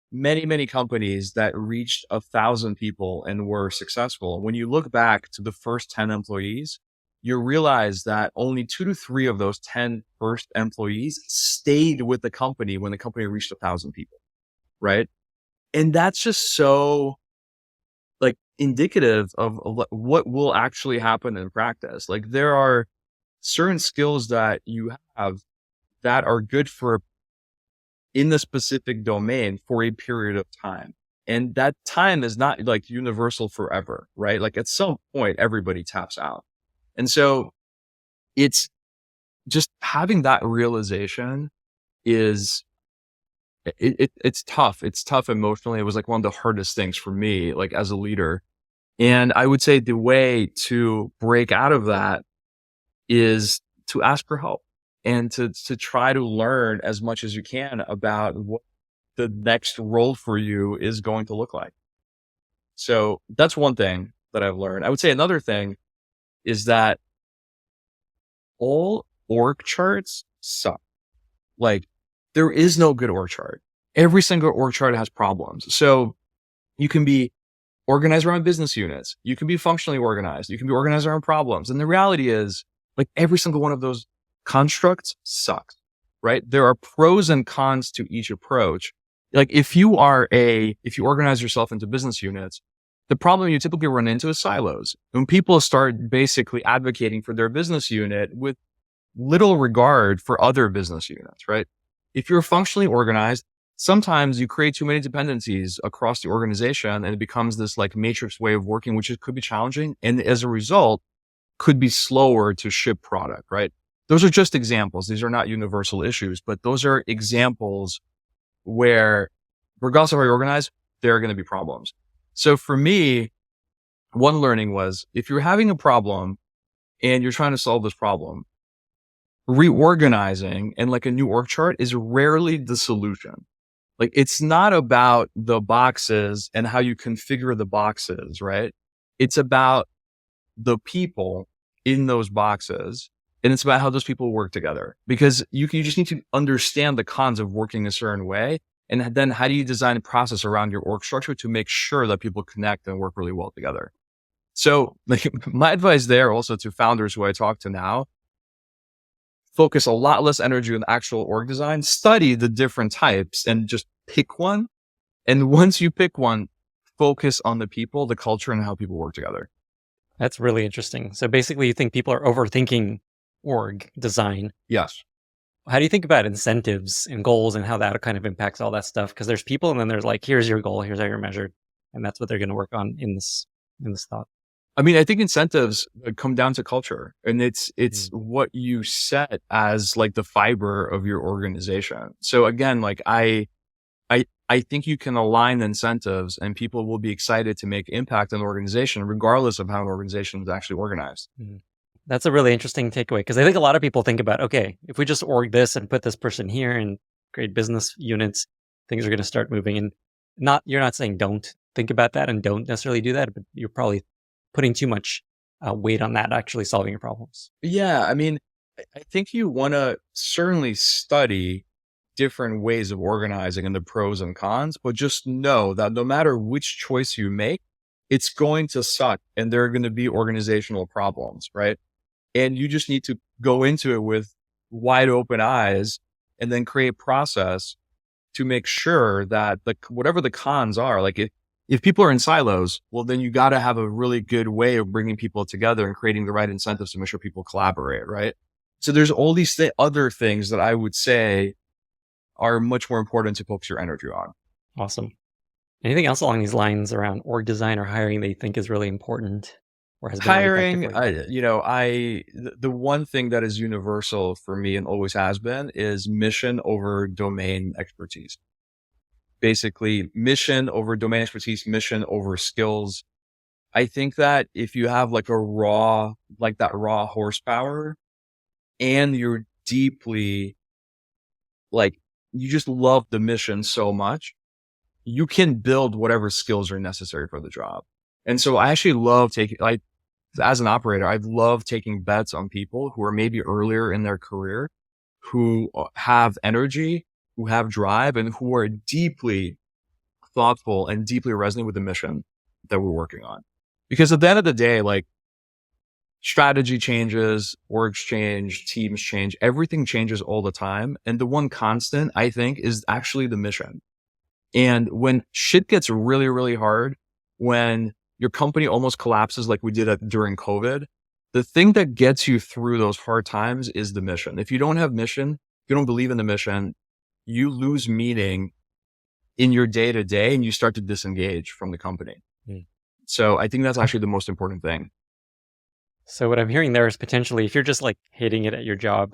many companies that reached 1,000 people and were successful, when you look back to the first 10 employees, you realize that only 2 to 3 of those 10 first employees stayed with the company when the company reached 1,000 people, right? And that's just so like indicative of what will actually happen in practice. Like there are certain skills that you have that are good for in the specific domain for a period of time. And that time is not like universal forever, right? Like at some point, everybody taps out. And so it's just having that realization is it's tough. It's tough emotionally. It was like one of the hardest things for me, like as a leader. And I would say the way to break out of that is to ask for help and to try to learn as much as you can about what the next role for you is going to look like. So that's one thing that I've learned. I would say another thing is that all org charts suck. Like there is no good org chart. Every single org chart has problems. So you can be organized around business units. You can be functionally organized. You can be organized around problems. And the reality is like every single one of those constructs sucks, right? There are pros and cons to each approach. Like if you organize yourself into business units, the problem you typically run into is silos. When people start basically advocating for their business unit with little regard for other business units, right? If you're functionally organized, sometimes you create too many dependencies across the organization and it becomes this like matrix way of working, which could be challenging. And as a result, could be slower to ship product, right? Those are just examples. These are not universal issues, but those are examples where regardless of how you're organized, there are going to be problems. So for me, one learning was if you're having a problem and you're trying to solve this problem, reorganizing and like a new org chart is rarely the solution. Like it's not about the boxes and how you configure the boxes, right? It's about the people in those boxes. And it's about how those people work together because you just need to understand the cons of working a certain way. And then how do you design a process around your org structure to make sure that people connect and work really well together? So like my advice there also to founders who I talk to now, focus a lot less energy on actual org design, study the different types and just pick one. And once you pick one, focus on the people, the culture, and how people work together. That's really interesting. So basically you think people are overthinking org design. Yes. How do you think about incentives and goals and how that kind of impacts all that stuff? Because there's people and then there's like, here's your goal, here's how you're measured. And that's what they're going to work on in this thought. I mean, I think incentives come down to culture and it's what you set as like the fiber of your organization. So again, like I I think you can align incentives and people will be excited to make impact in the organization, regardless of how an organization is actually organized. That's a really interesting takeaway, because I think a lot of people think about, okay, if we just org this and put this person here and create business units, things are going to start moving. And you're not saying don't think about that and don't necessarily do that, but you're probably putting too much weight on that actually solving your problems. Yeah. I mean, I think you want to certainly study different ways of organizing and the pros and cons, but just know that no matter which choice you make, it's going to suck and there are going to be organizational problems, right? And you just need to go into it with wide open eyes and then create process to make sure that whatever the cons are, like if people are in silos, well, then you got to have a really good way of bringing people together and creating the right incentives to make sure people collaborate, right? So there's all these other things that I would say are much more important to focus your energy on. Awesome. Anything else along these lines around org design or hiring that you think is really important or has been Hiring, really effective? the one thing that is universal for me and always has been is mission over domain expertise. Basically, mission over domain expertise, mission over skills. I think that if you have that raw horsepower and you're deeply you just love the mission so much, you can build whatever skills are necessary for the job. And so I actually love as an operator, I love taking bets on people who are maybe earlier in their career, who have energy, who have drive, and who are deeply thoughtful and deeply resonant with the mission that we're working on. Because at the end of the day, strategy changes, orgs change, teams change, everything changes all the time. And the one constant, I think, is actually the mission. And when shit gets really, really hard, when your company almost collapses like we did during COVID, the thing that gets you through those hard times is the mission. If you don't have mission, if you don't believe in the mission, you lose meaning in your day to day and you start to disengage from the company. So I think that's actually the most important thing. So what I'm hearing there is potentially if you're just hating it at your job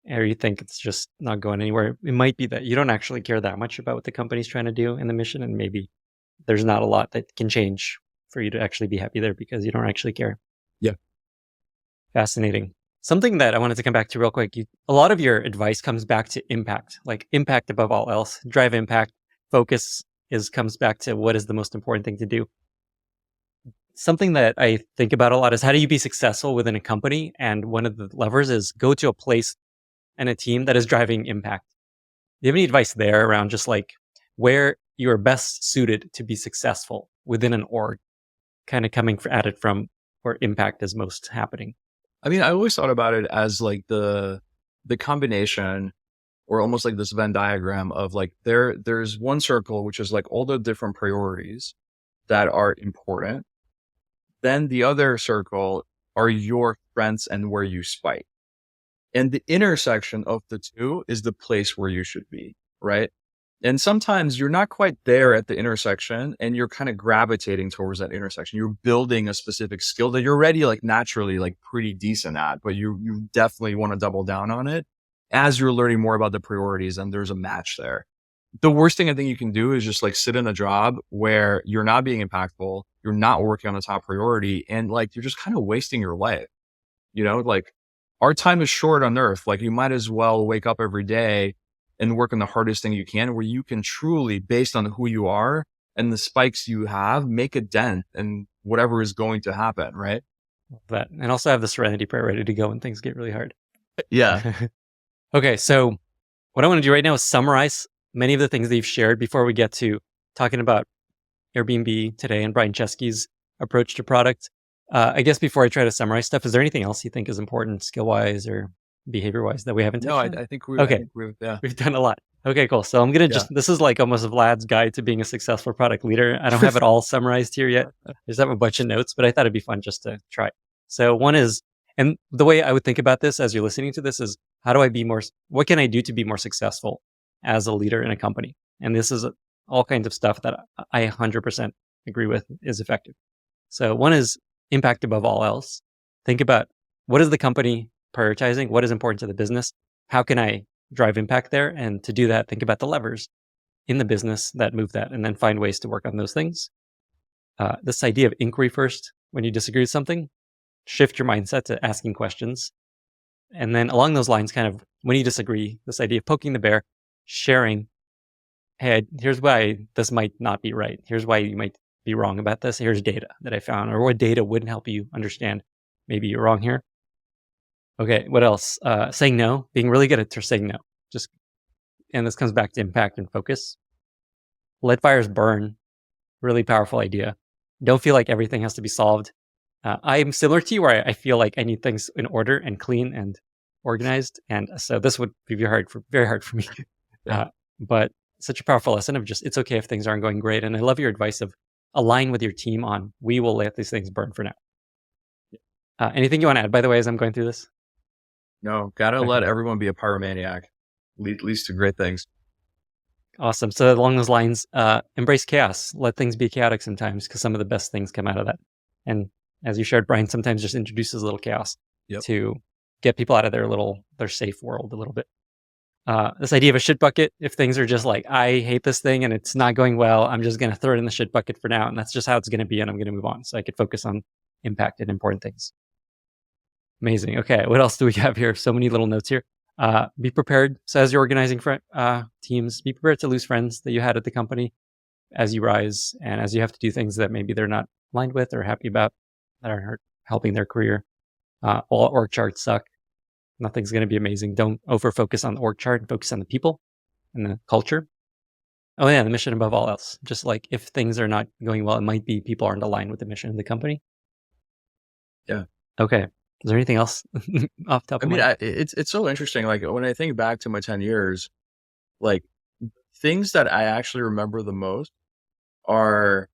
or you think it's just not going anywhere, it might be that you don't actually care that much about what the company's trying to do in the mission. And maybe there's not a lot that can change for you to actually be happy there because you don't actually care. Yeah. Fascinating. Something that I wanted to come back to real quick. A lot of your advice comes back to impact, impact above all else, drive impact, focus comes back to what is the most important thing to do. Something that I think about a lot is how do you be successful within a company? And one of the levers is go to a place and a team that is driving impact. Do you have any advice there around just where you are best suited to be successful within an org, kind of coming at it from where impact is most happening? I mean, I always thought about it as the combination or almost like this Venn diagram of there's one circle, which is all the different priorities that are important. Then the other circle are your strengths and where you spike. And the intersection of the two is the place where you should be, right? And sometimes you're not quite there at the intersection and you're kind of gravitating towards that intersection. You're building a specific skill that you're already naturally pretty decent at, but you definitely want to double down on it as you're learning more about the priorities and there's a match there. The worst thing I think you can do is just sit in a job where you're not being impactful, you're not working on the top priority, and you're just kind of wasting your life. Our time is short on earth. You might as well wake up every day and work on the hardest thing you can, where you can truly, based on who you are and the spikes you have, make a dent in whatever is going to happen, right? That, and also have the serenity prayer ready to go when things get really hard. Yeah. Okay, so what I want to do right now is summarize many of the things that you've shared before we get to talking about Airbnb today and Brian Chesky's approach to product. I guess before I try to summarize stuff, is there anything else you think is important skill-wise or behavior-wise that we haven't touched on? I think we've done a lot. Okay, cool. So I'm going to this is almost Vlad's guide to being a successful product leader. I don't have it all summarized here yet. I just have a bunch of notes, but I thought it'd be fun just to try. So one is, and the way I would think about this as you're listening to this is, what can I do to be more successful as a leader in a company? And this is all kinds of stuff that I 100% agree with is effective. So one is impact above all else. Think about what is the company prioritizing? What is important to the business? How can I drive impact there? And to do that, think about the levers. in the business that move that, and then find ways to work on those things. This idea of inquiry first, when you disagree with something, shift your mindset to asking questions. And then along those lines, kind of when you disagree, this idea of poking the bear, sharing, hey, here's why this might not be right. Here's why you might be wrong about this. Here's data that I found, or what data wouldn't help you understand. Maybe you're wrong here. Okay, what else? Saying no, being really good at saying no. And this comes back to impact and focus. Let fires burn. Really powerful idea. Don't feel like everything has to be solved. I'm similar to you where I feel like I need things in order and clean and organized. And so this would be very hard for me. But such a powerful lesson of just, it's okay if things aren't going great. And I love your advice of align with your team on, we will let these things burn for now. Anything you want to add, by the way, as I'm going through this? No, gotta let everyone be a pyromaniac. Leads to great things. Awesome. So along those lines, embrace chaos. Let things be chaotic sometimes, because some of the best things come out of that. And as you shared, Brian sometimes just introduces a little chaos to get people out of their safe world a little bit. This idea of a shit bucket, if things are just like, I hate this thing and it's not going well, I'm just going to throw it in the shit bucket for now. And that's just how it's going to be. And I'm going to move on. So I could focus on impact and important things. Amazing. Okay. What else do we have here? So many little notes here. Be prepared. So as you're organizing teams, be prepared to lose friends that you had at the company as you rise and as you have to do things that maybe they're not aligned with or happy about, that are helping their career. All org charts suck. Nothing's going to be amazing. Don't over focus on the org chart and focus on the people and the culture. Oh yeah, the mission above all else. Just like if things are not going well, it might be people aren't aligned with the mission of the company. Yeah. Okay. Is there anything else off the top of mind? It's so interesting. Like when I think back to my 10 years, like things that I actually remember the most are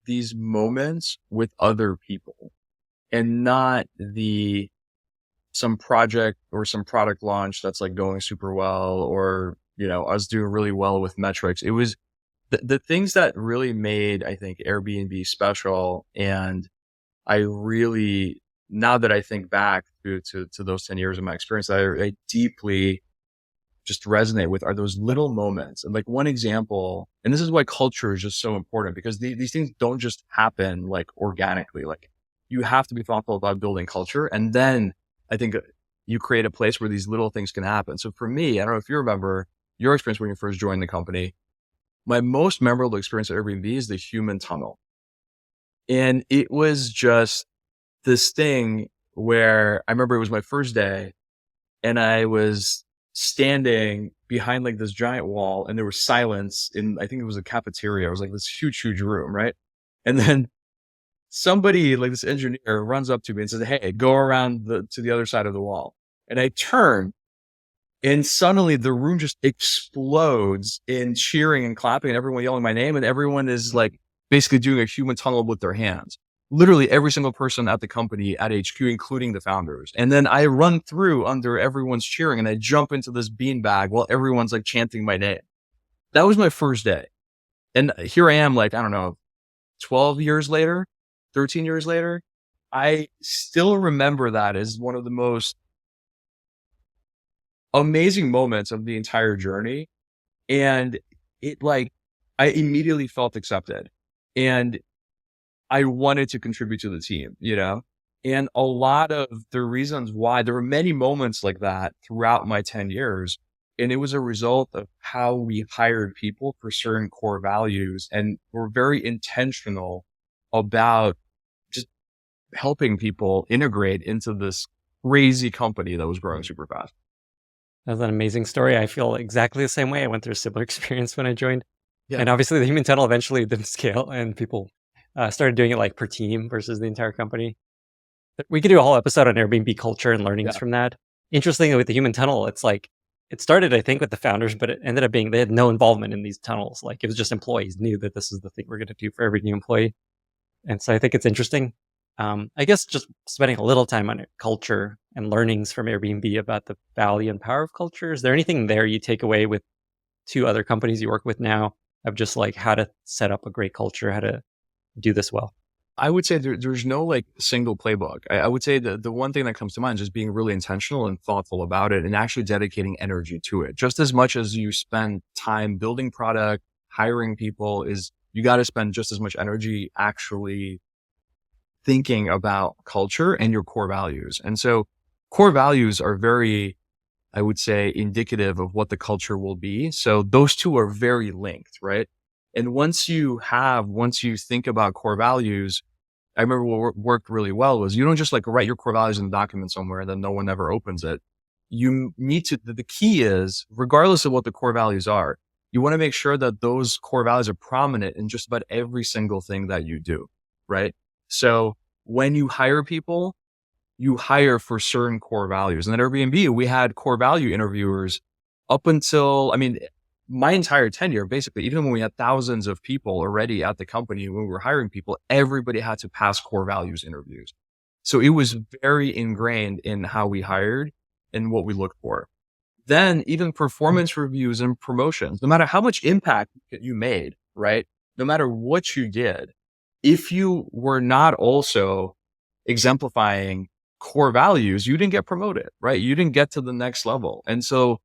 these moments with other people and not some project or some product launch that's like going super well, or, us doing really well with metrics. It was the things that really made, I think, Airbnb special. And I really, now that I think back to those 10 years of my experience, I deeply just resonate with are those little moments. And like one example, and this is why culture is just so important, because these things don't just happen like organically. Like you have to be thoughtful about building culture. And then I think you create a place where these little things can happen. So for me, I don't know if you remember your experience when you first joined the company, my most memorable experience at Airbnb is the human tunnel. And it was just this thing where I remember it was my first day and I was standing behind like this giant wall and there was silence in, I think it was a cafeteria. It was like this huge room, right? And then somebody, like this engineer, runs up to me and says, hey, go around to the other side of the wall. And I turn and suddenly the room just explodes in cheering and clapping and everyone yelling my name. And everyone is like basically doing a human tunnel with their hands. Literally every single person at the company at HQ, including the founders. And then I run through under everyone's cheering and I jump into this beanbag while everyone's like chanting my name. That was my first day. And here I am, like, I don't know, 12 years later, 13 years later, I still remember that as one of the most amazing moments of the entire journey. And it like, I immediately felt accepted and I wanted to contribute to the team, and a lot of the reasons why there were many moments like that throughout my 10 years. And it was a result of how we hired people for certain core values and were very intentional about just helping people integrate into this crazy company that was growing super fast. That's an amazing story. I feel exactly the same way. I went through a similar experience when I joined. Yeah. And obviously the human tunnel eventually didn't scale and people started doing it like per team versus the entire company. We could do a whole episode on Airbnb culture and learnings from that. Interestingly, with the human tunnel, it's like, it started, I think, with the founders, but it ended up being, they had no involvement in these tunnels. Like it was just employees knew that this is the thing we're going to do for every new employee. And so I think it's interesting. I guess just spending a little time on it, culture and learnings from Airbnb about the value and power of culture. Is there anything there you take away with 2 other companies you work with now of just like how to set up a great culture, how to do this well? I would say there's no like single playbook. I would say the one thing that comes to mind is just being really intentional and thoughtful about it and actually dedicating energy to it. Just as much as you spend time building product, hiring people, is you got to spend just as much energy actually thinking about culture and your core values. And so core values are very, I would say, indicative of what the culture will be. So those two are very linked, right? And once you think about core values, I remember what worked really well was you don't just like write your core values in a document somewhere and then no one ever opens it. You need to, the key is, regardless of what the core values are, you want to make sure that those core values are prominent in just about every single thing that you do, right? So when you hire people, you hire for certain core values. And at Airbnb, we had core value interviewers up until, I mean, my entire tenure, basically, even when we had thousands of people already at the company, when we were hiring people, everybody had to pass core values interviews. So it was very ingrained in how we hired and what we looked for. Then even performance reviews and promotions, no matter how much impact you made, right? No matter what you did, if you were not also exemplifying core values, you didn't get promoted, right? You didn't get to the next level. And so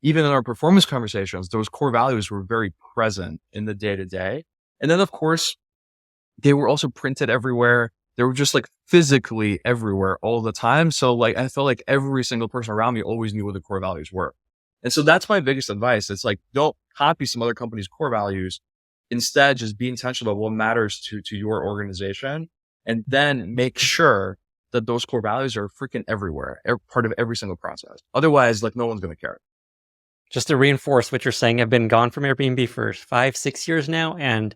even in our performance conversations, those core values were very present in the day to day. And then of course, they were also printed everywhere. They were just like physically everywhere all the time. So like, I felt like every single person around me always knew what the core values were. And so that's my biggest advice. It's like, don't copy some other company's core values. Instead, just be intentional about what matters to your organization, and then make sure that those core values are freaking everywhere, part of every single process. Otherwise, like no one's going to care. Just to reinforce what you're saying, I've been gone from Airbnb for 5-6 years now, and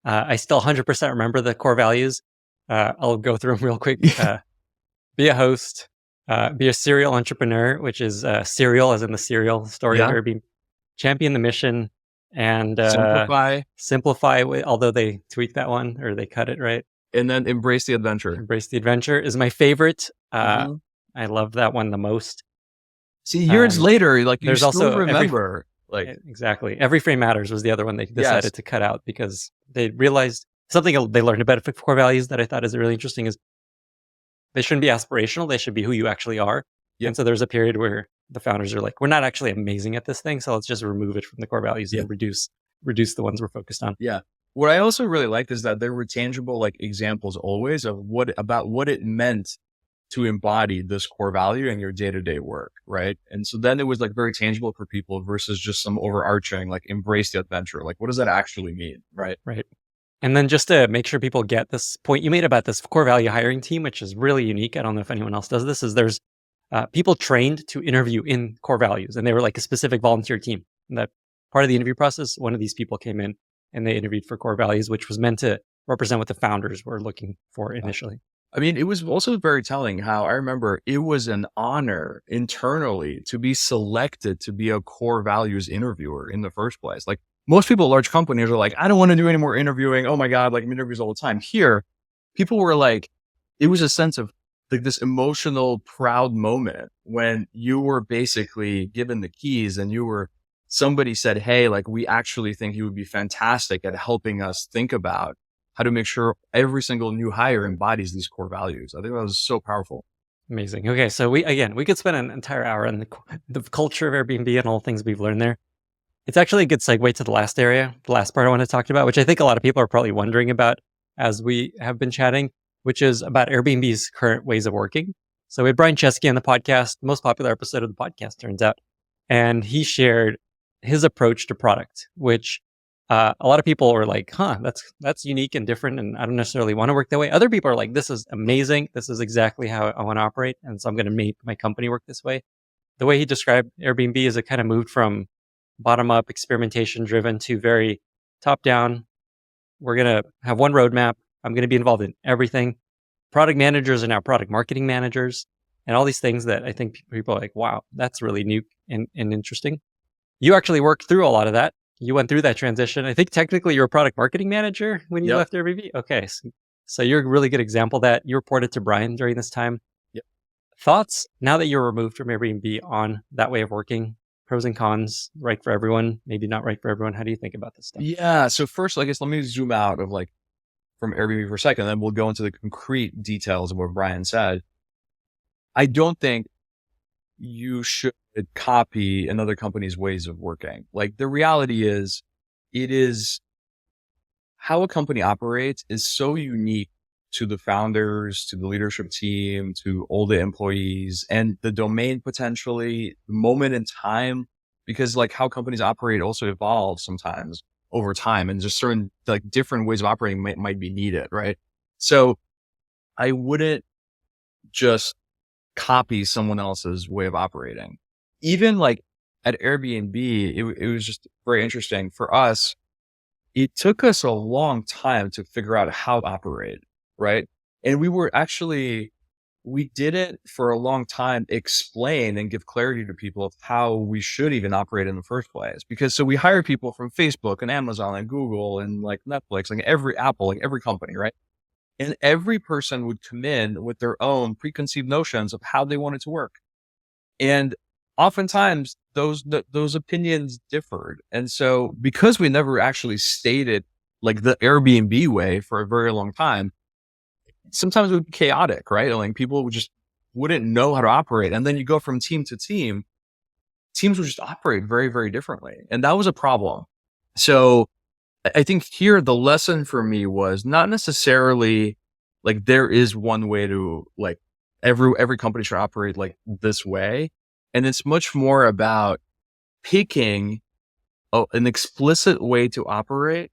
I still 100% remember the core values. I'll go through them real quick. Be a host, be a serial entrepreneur, which is serial as in the serial story of Airbnb. Champion the mission, and simplify, although they tweaked that one or they cut it, right? And then embrace the adventure. Embrace the adventure is my favorite. I love that one the most. See, years later, like you still remember. Exactly. Every frame matters was the other one they decided to cut out because they realized something they learned about core values that I thought is really interesting is they shouldn't be aspirational. They should be who you actually are. Yep. And so there's a period where the founders are like, we're not actually amazing at this thing, so let's just remove it from the core values and reduce the ones we're focused on. Yeah. What I also really liked is that there were tangible like examples always of what it meant to embody this core value in your day-to-day work, right? And so then it was like very tangible for people versus just some overarching like embrace the adventure. Like, what does that actually mean, right? Right. And then just to make sure people get this point you made about this core value hiring team, which is really unique. I don't know if anyone else does this, is there's people trained to interview in core values, and they were like a specific volunteer team. And that part of the interview process, one of these people came in and they interviewed for core values, which was meant to represent what the founders were looking for initially. I mean, it was also very telling how I remember it was an honor internally to be selected to be a core values interviewer in the first place. Like most people at large companies are like, I don't want to do any more interviewing. Oh my God, like interviews all the time. Here, people were like, it was a sense of like this emotional, proud moment when you were basically given the keys and somebody said, hey, like we actually think you would be fantastic at helping us think about how to make sure every single new hire embodies these core values. I think that was so powerful. Amazing. Okay. So we could spend an entire hour on the culture of Airbnb and all the things we've learned there. It's actually a good segue to the last part I want to talk about, which I think a lot of people are probably wondering about as we have been chatting, which is about Airbnb's current ways of working. So we had Brian Chesky on the podcast, most popular episode of the podcast, turns out. And he shared his approach to product, which a lot of people were like, that's unique and different, and I don't necessarily want to work that way. Other people are like, this is amazing. This is exactly how I want to operate. And so I'm going to make my company work this way. The way he described Airbnb is it kind of moved from bottom-up, experimentation-driven to very top-down. We're going to have one roadmap. I'm going to be involved in everything. Product managers are now product marketing managers, and all these things that I think people are like, wow, that's really new and interesting. You actually worked through a lot of that. You went through that transition. I think technically you're a product marketing manager when you left Airbnb. Okay. So you're a really good example that you reported to Brian during this time. Yep. Thoughts now that you're removed from Airbnb on that way of working, pros and cons, right for everyone, maybe not right for everyone. How do you think about this stuff? Yeah. So first, I guess let me zoom out of like, from Airbnb for a second, and then we'll go into the concrete details of what Brian said. I don't think you should copy another company's ways of working. Like, the reality is, it is how a company operates is so unique to the founders, to the leadership team, to all the employees, and the domain, potentially the moment in time, because like how companies operate also evolves sometimes over time, and just certain like different ways of operating might be needed. Right. So I wouldn't just copy someone else's way of operating. Even like at Airbnb, it was just very interesting for us. It took us a long time to figure out how to operate, right? And we did it for a long time, explain and give clarity to people of how we should even operate in the first place. Because so we hire people from Facebook and Amazon and Google and like Netflix, like every Apple, like every company, right? And every person would come in with their own preconceived notions of how they want it to work. And oftentimes those opinions differed. And so because we never actually stated like the Airbnb way for a very long time, sometimes it would be chaotic, right? And like people wouldn't know how to operate. And then you go from team to team, teams would just operate very, very differently. And that was a problem. So I think here the lesson for me was not necessarily like there is one way to like every company should operate like this way. And it's much more about picking an explicit way to operate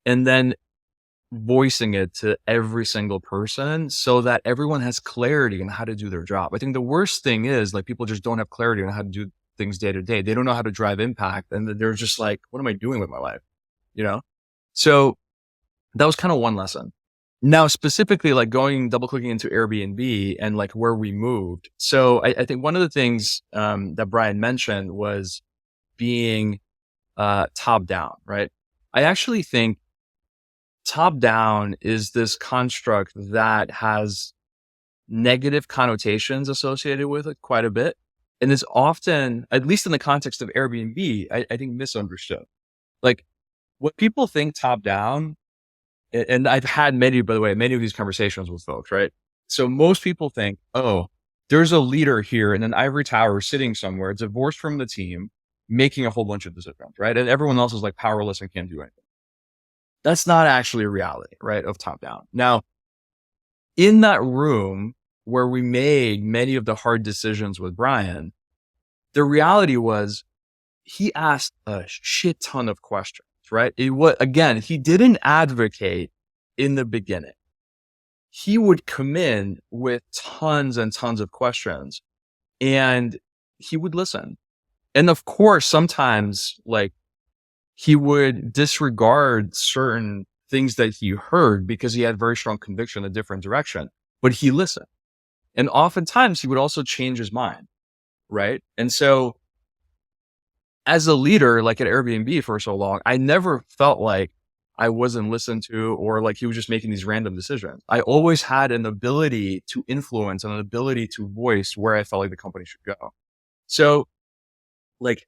and then voicing it to every single person so that everyone has clarity on how to do their job. I think the worst thing is like people just don't have clarity on how to do things day to day. They don't know how to drive impact. And they're just like, what am I doing with my life? You know? So that was kind of one lesson. Now, specifically, like double clicking into Airbnb and like where we moved. So I think one of the things that Brian mentioned was being top down, right? I actually think top down is this construct that has negative connotations associated with it quite a bit. And is often, at least in the context of Airbnb, I think misunderstood. Like what people think top down, and I've had many of these conversations with folks, right? So most people think, oh, there's a leader here in an ivory tower sitting somewhere, divorced from the team, making a whole bunch of decisions, right? And everyone else is like powerless and can't do anything. That's not actually a reality, right? Of top down. Now, in that room where we made many of the hard decisions with Brian, the reality was he asked a shit ton of questions, right? Again, he didn't advocate in the beginning. He would come in with tons and tons of questions and he would listen. And of course, sometimes like he would disregard certain things that he heard because he had very strong conviction in a different direction, but he listened. And oftentimes he would also change his mind, right? And so as a leader, like at Airbnb for so long, I never felt like I wasn't listened to or like he was just making these random decisions. I always had an ability to influence and an ability to voice where I felt like the company should go. So like,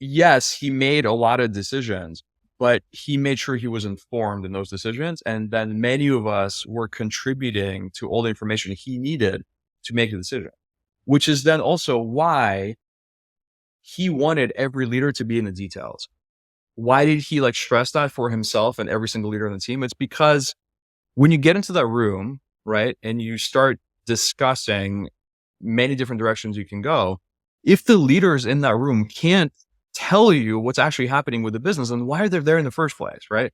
yes, he made a lot of decisions, but he made sure he was informed in those decisions. And then many of us were contributing to all the information he needed to make a decision, which is then also why he wanted every leader to be in the details. Why did he like stress that for himself and every single leader on the team? It's because when you get into that room, right, and you start discussing many different directions you can go, if the leaders in that room can't tell you what's actually happening with the business, then why are they there in the first place, right?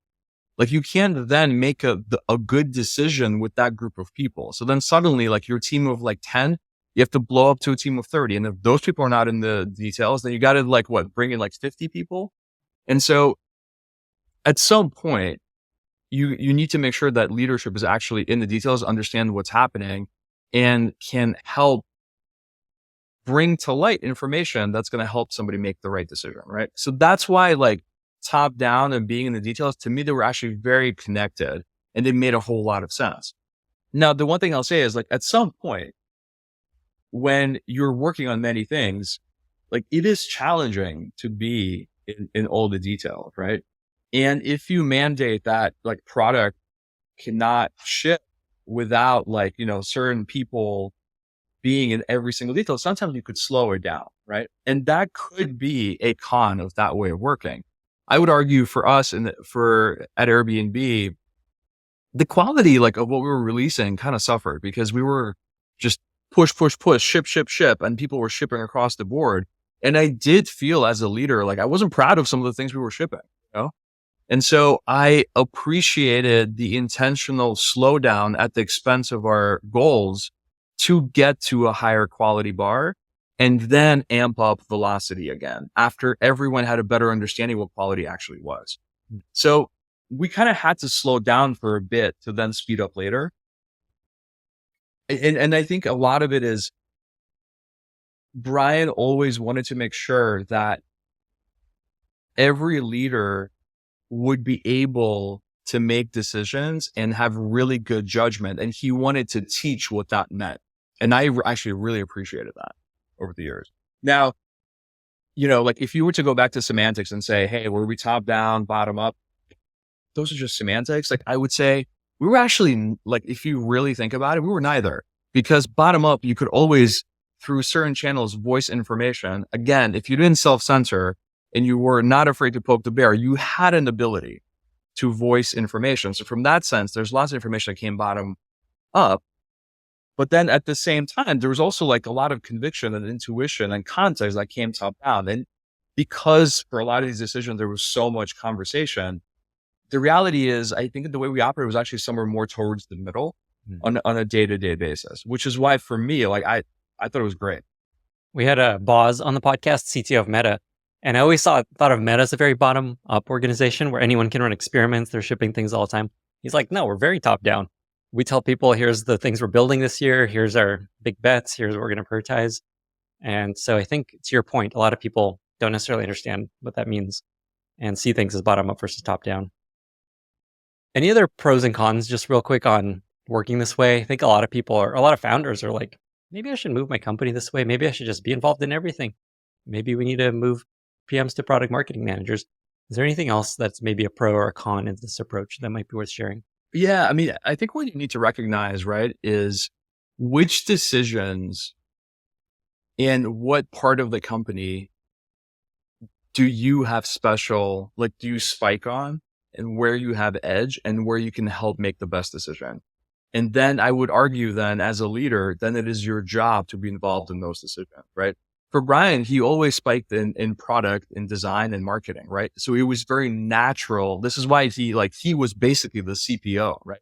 Like you can't then make a good decision with that group of people. So then suddenly like your team of like 10, you have to blow up to a team of 30. And if those people are not in the details, then you got to like bring in like 50 people. And so at some point, you need to make sure that leadership is actually in the details, understand what's happening, and can help bring to light information that's going to help somebody make the right decision, right? So that's why like top down and being in the details, to me, they were actually very connected and they made a whole lot of sense. Now, the one thing I'll say is like at some point when you're working on many things, like it is challenging to be in all the details, right? And if you mandate that like product cannot ship without certain people being in every single detail. Sometimes you could slow it down, right? And that could be a con of that way of working. I would argue for us and for at Airbnb, the quality of what we were releasing kind of suffered because we were just push, ship, and people were shipping across the board. And I did feel as a leader, I wasn't proud of some of the things we were shipping, you know? And so I appreciated the intentional slowdown at the expense of our goals to get to a higher quality bar and then amp up velocity again after everyone had a better understanding what quality actually was. So we kind of had to slow down for a bit to then speed up later. And I think a lot of it is Brian always wanted to make sure that every leader would be able to make decisions and have really good judgment. And he wanted to teach what that meant. And I actually really appreciated that over the years. Now, if you were to go back to semantics and say, hey, were we top down, bottom up? Those are just semantics. I would say we were actually, if you really think about it, we were neither. Because bottom up, you could always, through certain channels, voice information. Again, if you didn't self-censor and you were not afraid to poke the bear, you had an ability to voice information. So from that sense, there's lots of information that came bottom up. But then at the same time, there was also a lot of conviction and intuition and context that came top down. And because for a lot of these decisions, there was so much conversation, the reality is, I think the way we operate was actually somewhere more towards the middle on a day-to-day basis, which is why for me, I thought it was great. We had a Boz on the podcast, CTO of Meta, and I always thought of Meta as a very bottom-up organization where anyone can run experiments. They're shipping things all the time. He's like, no, we're very top-down. We tell people, here's the things we're building this year. Here's our big bets. Here's what we're going to prioritize. And so I think, to your point, a lot of people don't necessarily understand what that means and see things as bottom-up versus top-down. Any other pros and cons, just real quick, on working this way? I think a lot of founders are like, maybe I should move my company this way. Maybe I should just be involved in everything. Maybe we need to move PMs to product marketing managers. Is there anything else that's maybe a pro or a con in this approach that might be worth sharing? Yeah, I think what you need to recognize, right, is which decisions in what part of the company do you have special, do you spike on, and where you have edge and where you can help make the best decision. And then I would argue then as a leader, then it is your job to be involved in those decisions, right? For Brian, he always spiked in product, in design and marketing, right? So it was very natural. This is why he was basically the CPO, right?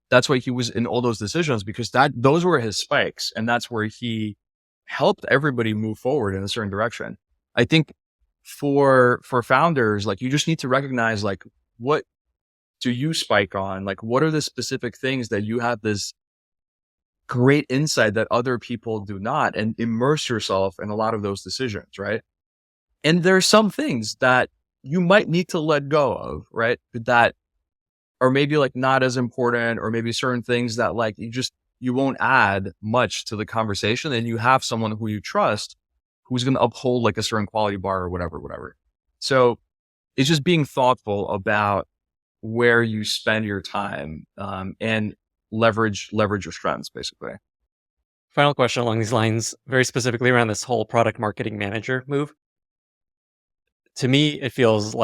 That's why he was in all those decisions because those were his spikes. And that's where he helped everybody move forward in a certain direction. I think for founders, you just need to recognize, what do you spike on? What are the specific things that you have this great insight that other people do not, and immerse yourself in a lot of those decisions, right? And there are some things that you might need to let go of, right? That are maybe not as important, or maybe certain things that you won't add much to the conversation, and you have someone who you trust who's going to uphold a certain quality bar or whatever. So it's just being thoughtful about where you spend your time, and leverage your strengths, basically. Final question along these lines, very specifically around this whole product marketing manager move. To me, it feels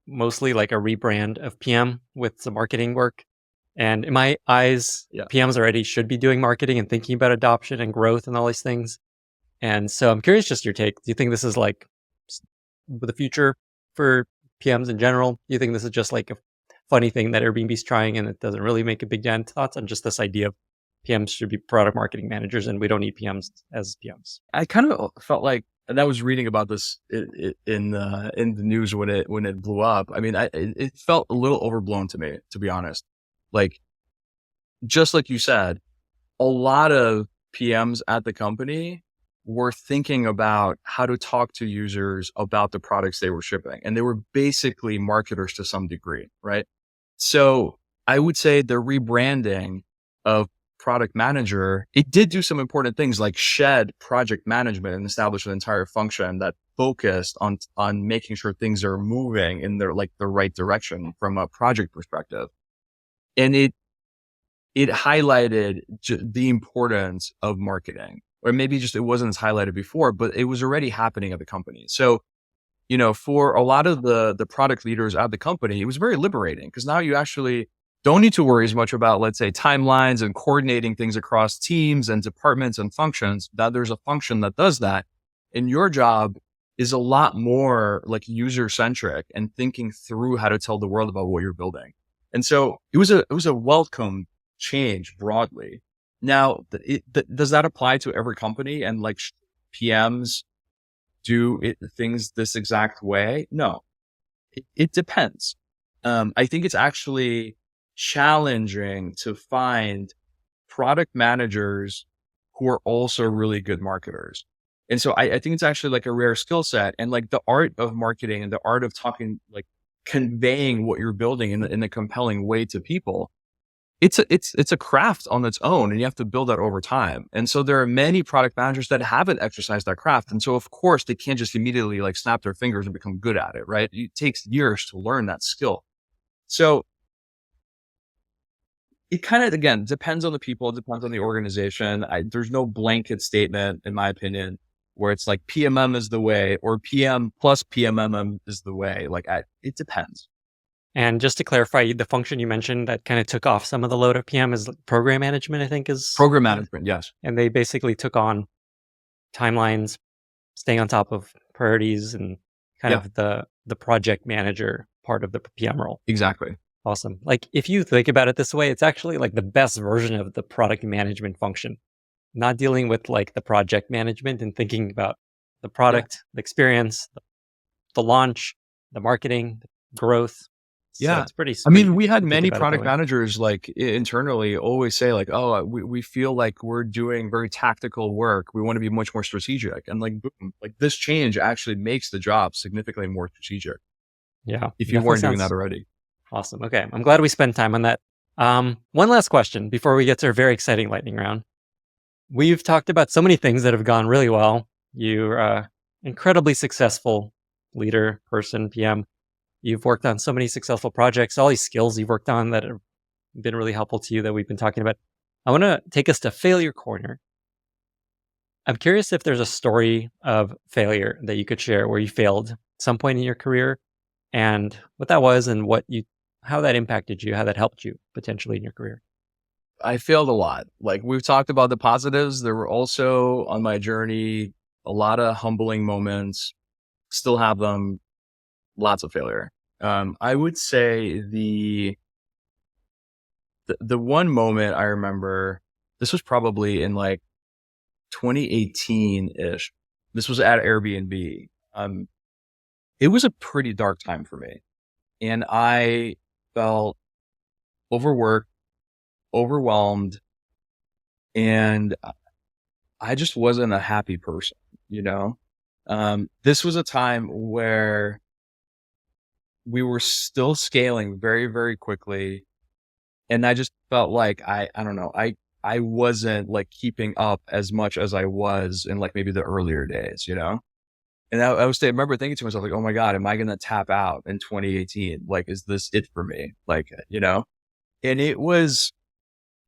mostly like a rebrand of PM with some marketing work. And in my eyes, PMs already should be doing marketing and thinking about adoption and growth and all these things. And so I'm curious, just your take. Do you think this is the future for PMs in general? Do you think this is just a funny thing that Airbnb's trying and it doesn't really make a big dent? Thoughts on just this idea of PMs should be product marketing managers and we don't need PMs as PMs? I kind of felt and I was reading about this in the news when it blew up. It felt a little overblown to me, to be honest. Just like you said, a lot of PMs at the company were thinking about how to talk to users about the products they were shipping. And they were basically marketers to some degree, right? So I would say the rebranding of product manager, it did do some important things like shed project management and establish an entire function that focused on making sure things are moving in the right direction from a project perspective. And it it highlighted the importance of marketing, or maybe just it wasn't as highlighted before, but it was already happening at the company. So, for a lot of the product leaders at the company, it was very liberating because now you actually don't need to worry as much about, let's say, timelines and coordinating things across teams and departments and functions. That there's a function that does that. And your job is a lot more like user centric and thinking through how to tell the world about what you're building. And so it was a welcome change broadly. Now, does that apply to every company and like PMs things this exact way? No, it depends. I think it's actually challenging to find product managers who are also really good marketers. And so I think it's actually like a rare skill set, and like the art of marketing and the art of talking, like conveying what you're building in a compelling way to people. It's a craft on its own, and you have to build that over time. And so there are many product managers that haven't exercised that craft. And so of course they can't just immediately like snap their fingers and become good at it, right? It takes years to learn that skill. So it kind of, again, depends on the people, it depends on the organization. There's no blanket statement, in my opinion, where it's like PMM is the way or PM plus PMM is the way. It depends. And just to clarify, the function you mentioned that kind of took off some of the load of PM is program management, I think is... Program management, yes. And they basically took on timelines, staying on top of priorities, and kind of the project manager part of the PM role. Exactly. Awesome. Like if you think about it this way, it's actually like the best version of the product management function. Not dealing with like the project management and thinking about the product, the experience, the launch, the marketing, the growth. Yeah. So it's pretty. I mean, we had many product managers like internally always say like, oh, we feel like we're doing very tactical work. We want to be much more strategic. And like, boom, like this change actually makes the job significantly more strategic. Yeah. If you weren't doing that already. Awesome. Okay. I'm glad we spent time on that. One last question before we get to our very exciting lightning round. We've talked about so many things that have gone really well. You're an incredibly successful leader, person, PM. You've worked on so many successful projects, all these skills you've worked on that have been really helpful to you that we've been talking about. I want to take us to failure corner. I'm curious if there's a story of failure that you could share where you failed at some point in your career and what that was and how that impacted you, how that helped you potentially in your career. I failed a lot. Like we've talked about the positives. There were also on my journey a lot of humbling moments. Still have them. Lots of failure. I would say the one moment I remember, this was probably in like 2018-ish. This was at Airbnb. It was a pretty dark time for me. And I felt overworked, overwhelmed, and I just wasn't a happy person, This was a time where we were still scaling very, very quickly. And I just felt like I don't know, I wasn't like keeping up as much as I was in like maybe the earlier days, And I remember thinking to myself like, oh my God, am I going to tap out in 2018? Like, is this it for me? Like, and it was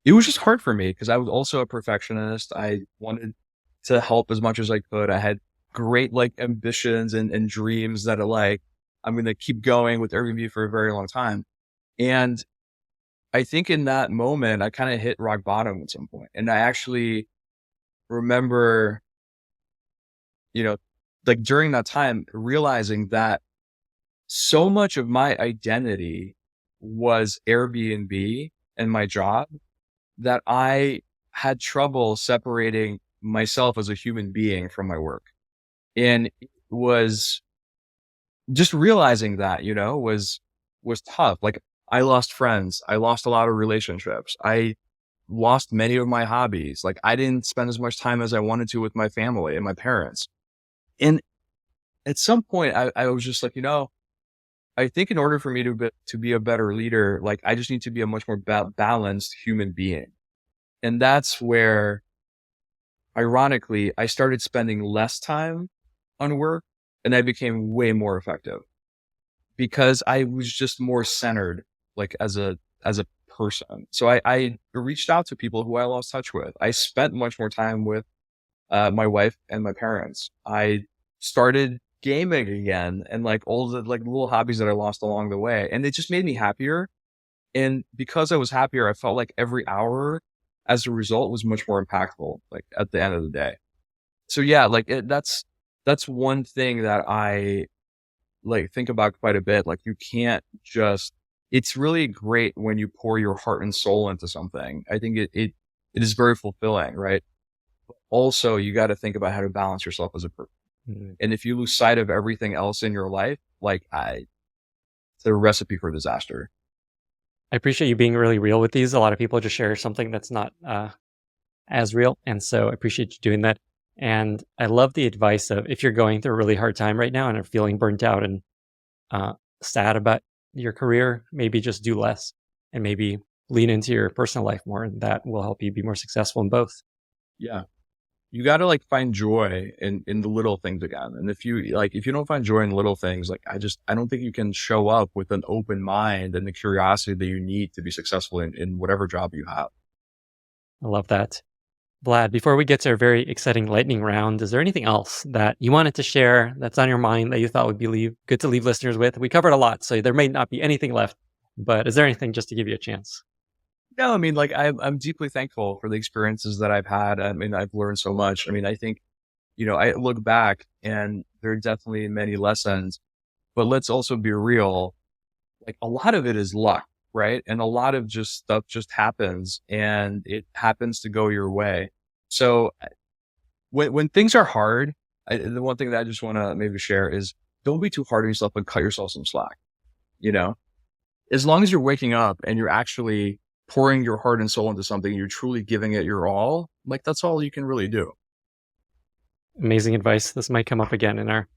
just hard for me because I was also a perfectionist. I wanted to help as much as I could. I had great like ambitions and dreams that are like, I'm going to keep going with Airbnb for a very long time. And I think in that moment, I kind of hit rock bottom at some point. And I actually remember, like during that time, realizing that so much of my identity was Airbnb and my job that I had trouble separating myself as a human being from my work. And it was just realizing that, was tough. Like I lost friends. I lost a lot of relationships. I lost many of my hobbies. Like I didn't spend as much time as I wanted to with my family and my parents. And at some point I was just like, I think in order for me to be a better leader, like I just need to be a much more balanced human being. And that's where, ironically, I started spending less time on work and I became way more effective because I was just more centered, like as a person. So I reached out to people who I lost touch with. I spent much more time with my wife and my parents. I started gaming again and like all the like little hobbies that I lost along the way. And it just made me happier. And because I was happier, I felt like every hour as a result was much more impactful, like at the end of the day. So yeah, like that's one thing that I like think about quite a bit. Like you can't just, it's really great when you pour your heart and soul into something. I think it is very fulfilling, right? Also, you got to think about how to balance yourself as a person. Mm-hmm. And if you lose sight of everything else in your life, like it's a recipe for disaster. I appreciate you being really real with these. A lot of people just share something that's not as real. And so I appreciate you doing that. And I love the advice of if you're going through a really hard time right now and are feeling burnt out and sad about your career, maybe just do less and maybe lean into your personal life more. And that will help you be more successful in both. Yeah. You got to like find joy in the little things again. And if you don't find joy in little things, like I don't think you can show up with an open mind and the curiosity that you need to be successful in whatever job you have. I love that. Vlad, before we get to our very exciting lightning round, is there anything else that you wanted to share that's on your mind that you thought would be good to leave listeners with? We covered a lot, so there may not be anything left, but is there anything just to give you a chance? No, I mean, like I'm deeply thankful for the experiences that I've had. I mean, I've learned so much. I mean, I think, I look back and there are definitely many lessons, but let's also be real. Like a lot of it is luck, right? And a lot of just stuff just happens and it happens to go your way. So when things are hard, the one thing that I just want to maybe share is don't be too hard on yourself and cut yourself some slack. As long as you're waking up and you're actually pouring your heart and soul into something, you're truly giving it your all, like that's all you can really do. Amazing advice. This might come up again in our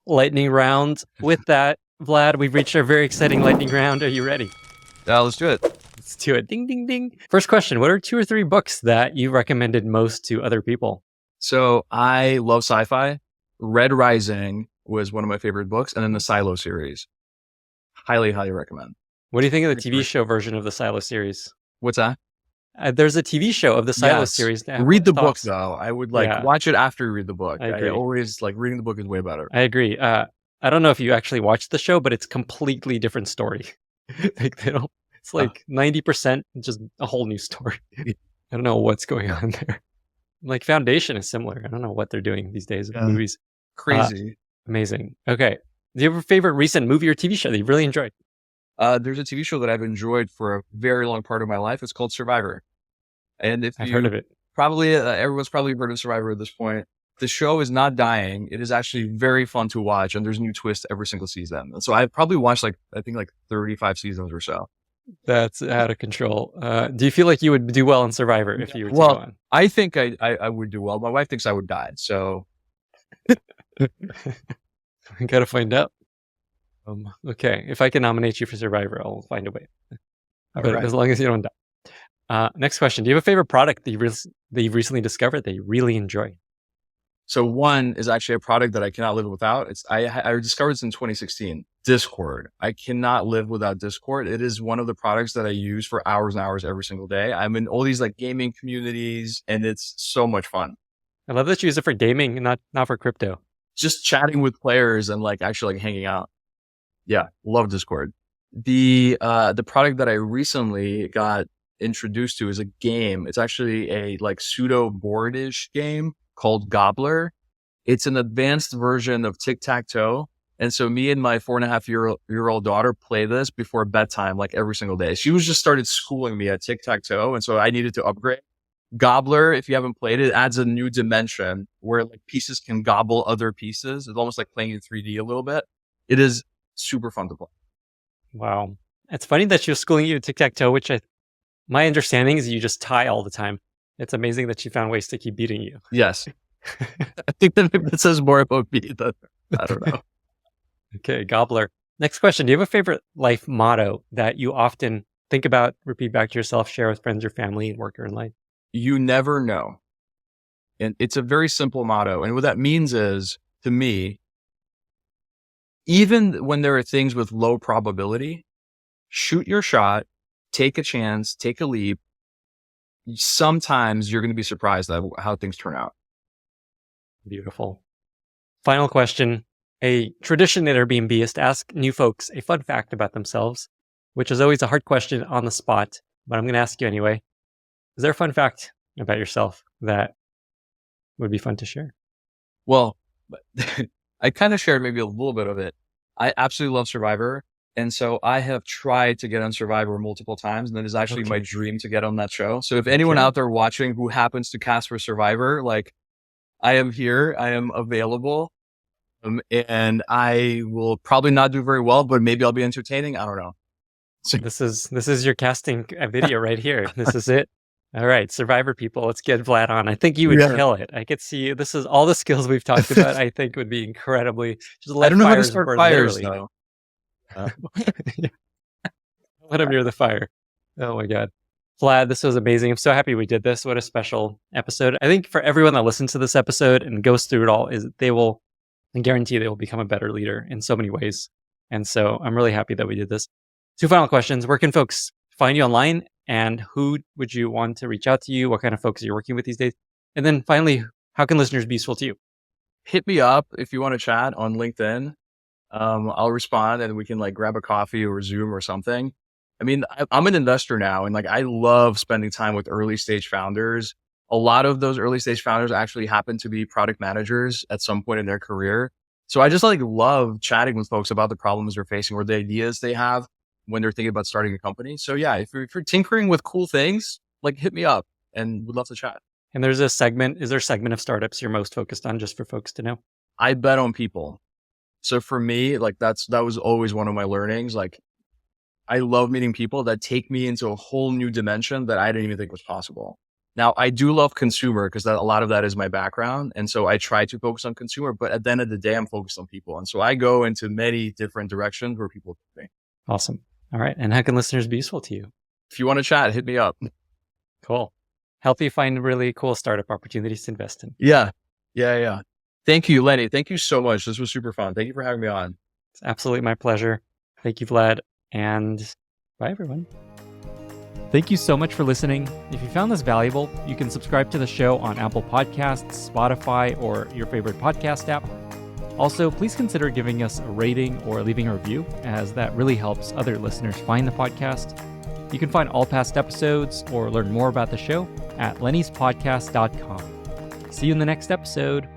lightning round. With that, Vlad, we've reached our very exciting lightning round. Are you ready? Let's do it. Let's do it. Ding, ding, ding. First question. What are 2 or 3 books that you recommended most to other people? So I love sci-fi. Red Rising was one of my favorite books. And then the Silo series. Highly, highly recommend. What do you think of the TV show version of the Silo series? What's that? There's a TV show of the Silo series. Read the book though. I would watch it after you read the book. I always reading the book is way better. I agree. I don't know if you actually watched the show, but it's completely different story. It's like 90% just a whole new story. I don't know what's going on there. Like Foundation is similar. I don't know what they're doing these days with movies. Crazy. Amazing. Okay. Do you have a favorite recent movie or TV show that you really enjoyed? There's a TV show that I've enjoyed for a very long part of my life. It's called Survivor. And if I've heard of it. Probably everyone's probably heard of Survivor at this point. The show is not dying. It is actually very fun to watch, and there's new twists every single season. And so I've probably watched 35 seasons or so. That's out of control. Do you feel like you would do well in Survivor if you were to go on? I think I would do well. My wife thinks I would die. So I gotta find out. Okay, if I can nominate you for Survivor, I'll find a way. But as long as you don't die. Next question. Do you have a favorite product that you've recently discovered that you really enjoy? So one is actually a product that I cannot live without. I discovered this in 2016, Discord. I cannot live without Discord. It is one of the products that I use for hours and hours every single day. I'm in all these gaming communities and it's so much fun. I love that you use it for gaming and not for crypto. Just chatting with players and actually hanging out. Yeah, love Discord. The product that I recently got introduced to is a game. It's actually a pseudo board-ish game called Gobbler. It's an advanced version of tic-tac-toe. And so me and my 4.5-year-old daughter play this before bedtime, every single day. She was just started schooling me at tic-tac-toe. And so I needed to upgrade. Gobbler, if you haven't played it, adds a new dimension where pieces can gobble other pieces. It's almost like playing in 3D a little bit. It is super fun to play. Wow. It's funny that she was schooling you tic-tac-toe, which my understanding is you just tie all the time. It's amazing that she found ways to keep beating you. Yes. I think that says more about me than, I don't know. Okay, Gobbler. Next question. Do you have a favorite life motto that you often think about, repeat back to yourself, share with friends or family, work or in life? You never know. And it's a very simple motto. And what that means is, to me, even when there are things with low probability, shoot your shot, take a chance, take a leap. Sometimes you're going to be surprised at how things turn out. Beautiful. Final question. A tradition at Airbnb is to ask new folks a fun fact about themselves, which is always a hard question on the spot, but I'm going to ask you anyway. Is there a fun fact about yourself that would be fun to share? Well, I kind of shared maybe a little bit of it. I absolutely love Survivor. And so I have tried to get on Survivor multiple times, and it is actually my dream to get on that show. So if anyone out there watching who happens to cast for Survivor, like, I am here, I am available, and I will probably not do very well, but maybe I'll be entertaining. I don't know. So this is your casting video right here. This is it. All right, Survivor people, let's get Vlad on. I think you would kill it. I could see you. This is all the skills we've talked about. I think would be incredibly. Just let I don't know how to start fires though. Let him near the fire. Oh my God. Vlad, this was amazing. I'm so happy we did this. What a special episode. I think for everyone that listens to this episode and goes through it all, is they will, I guarantee they will become a better leader in so many ways. And so I'm really happy that we did this. 2 final questions. Where can folks find you online? And who would you want to reach out to you? What kind of folks are you working with these days? And then finally, how can listeners be useful to you? Hit me up if you want to chat on LinkedIn. I'll respond and we can like grab a coffee or Zoom or something. I mean, I'm an investor now, and like I love spending time with early stage founders. A lot of those early stage founders actually happen to be product managers at some point in their career. So I just like love chatting with folks about the problems they're facing or the ideas they have when they're thinking about starting a company. So yeah, if you're tinkering with cool things, like hit me up and would love to chat. And there's a segment, is there a segment of startups you're most focused on, just for folks to know? I bet on people. So for me, like that was always one of my learnings. Like I love meeting people that take me into a whole new dimension that I didn't even think was possible. Now I do love consumer because a lot of that is my background. And so I try to focus on consumer, but at the end of the day, I'm focused on people. And so I go into many different directions where people take me. Awesome. All right. And how can listeners be useful to you? If you want to chat, hit me up. Cool. Help you find really cool startup opportunities to invest in. Yeah. Thank you, Lenny. Thank you so much. This was super fun. Thank you for having me on. It's absolutely my pleasure. Thank you, Vlad. And bye, everyone. Thank you so much for listening. If you found this valuable, you can subscribe to the show on Apple Podcasts, Spotify, or your favorite podcast app. Also, please consider giving us a rating or leaving a review, as that really helps other listeners find the podcast. You can find all past episodes or learn more about the show at lennyspodcast.com. See you in the next episode.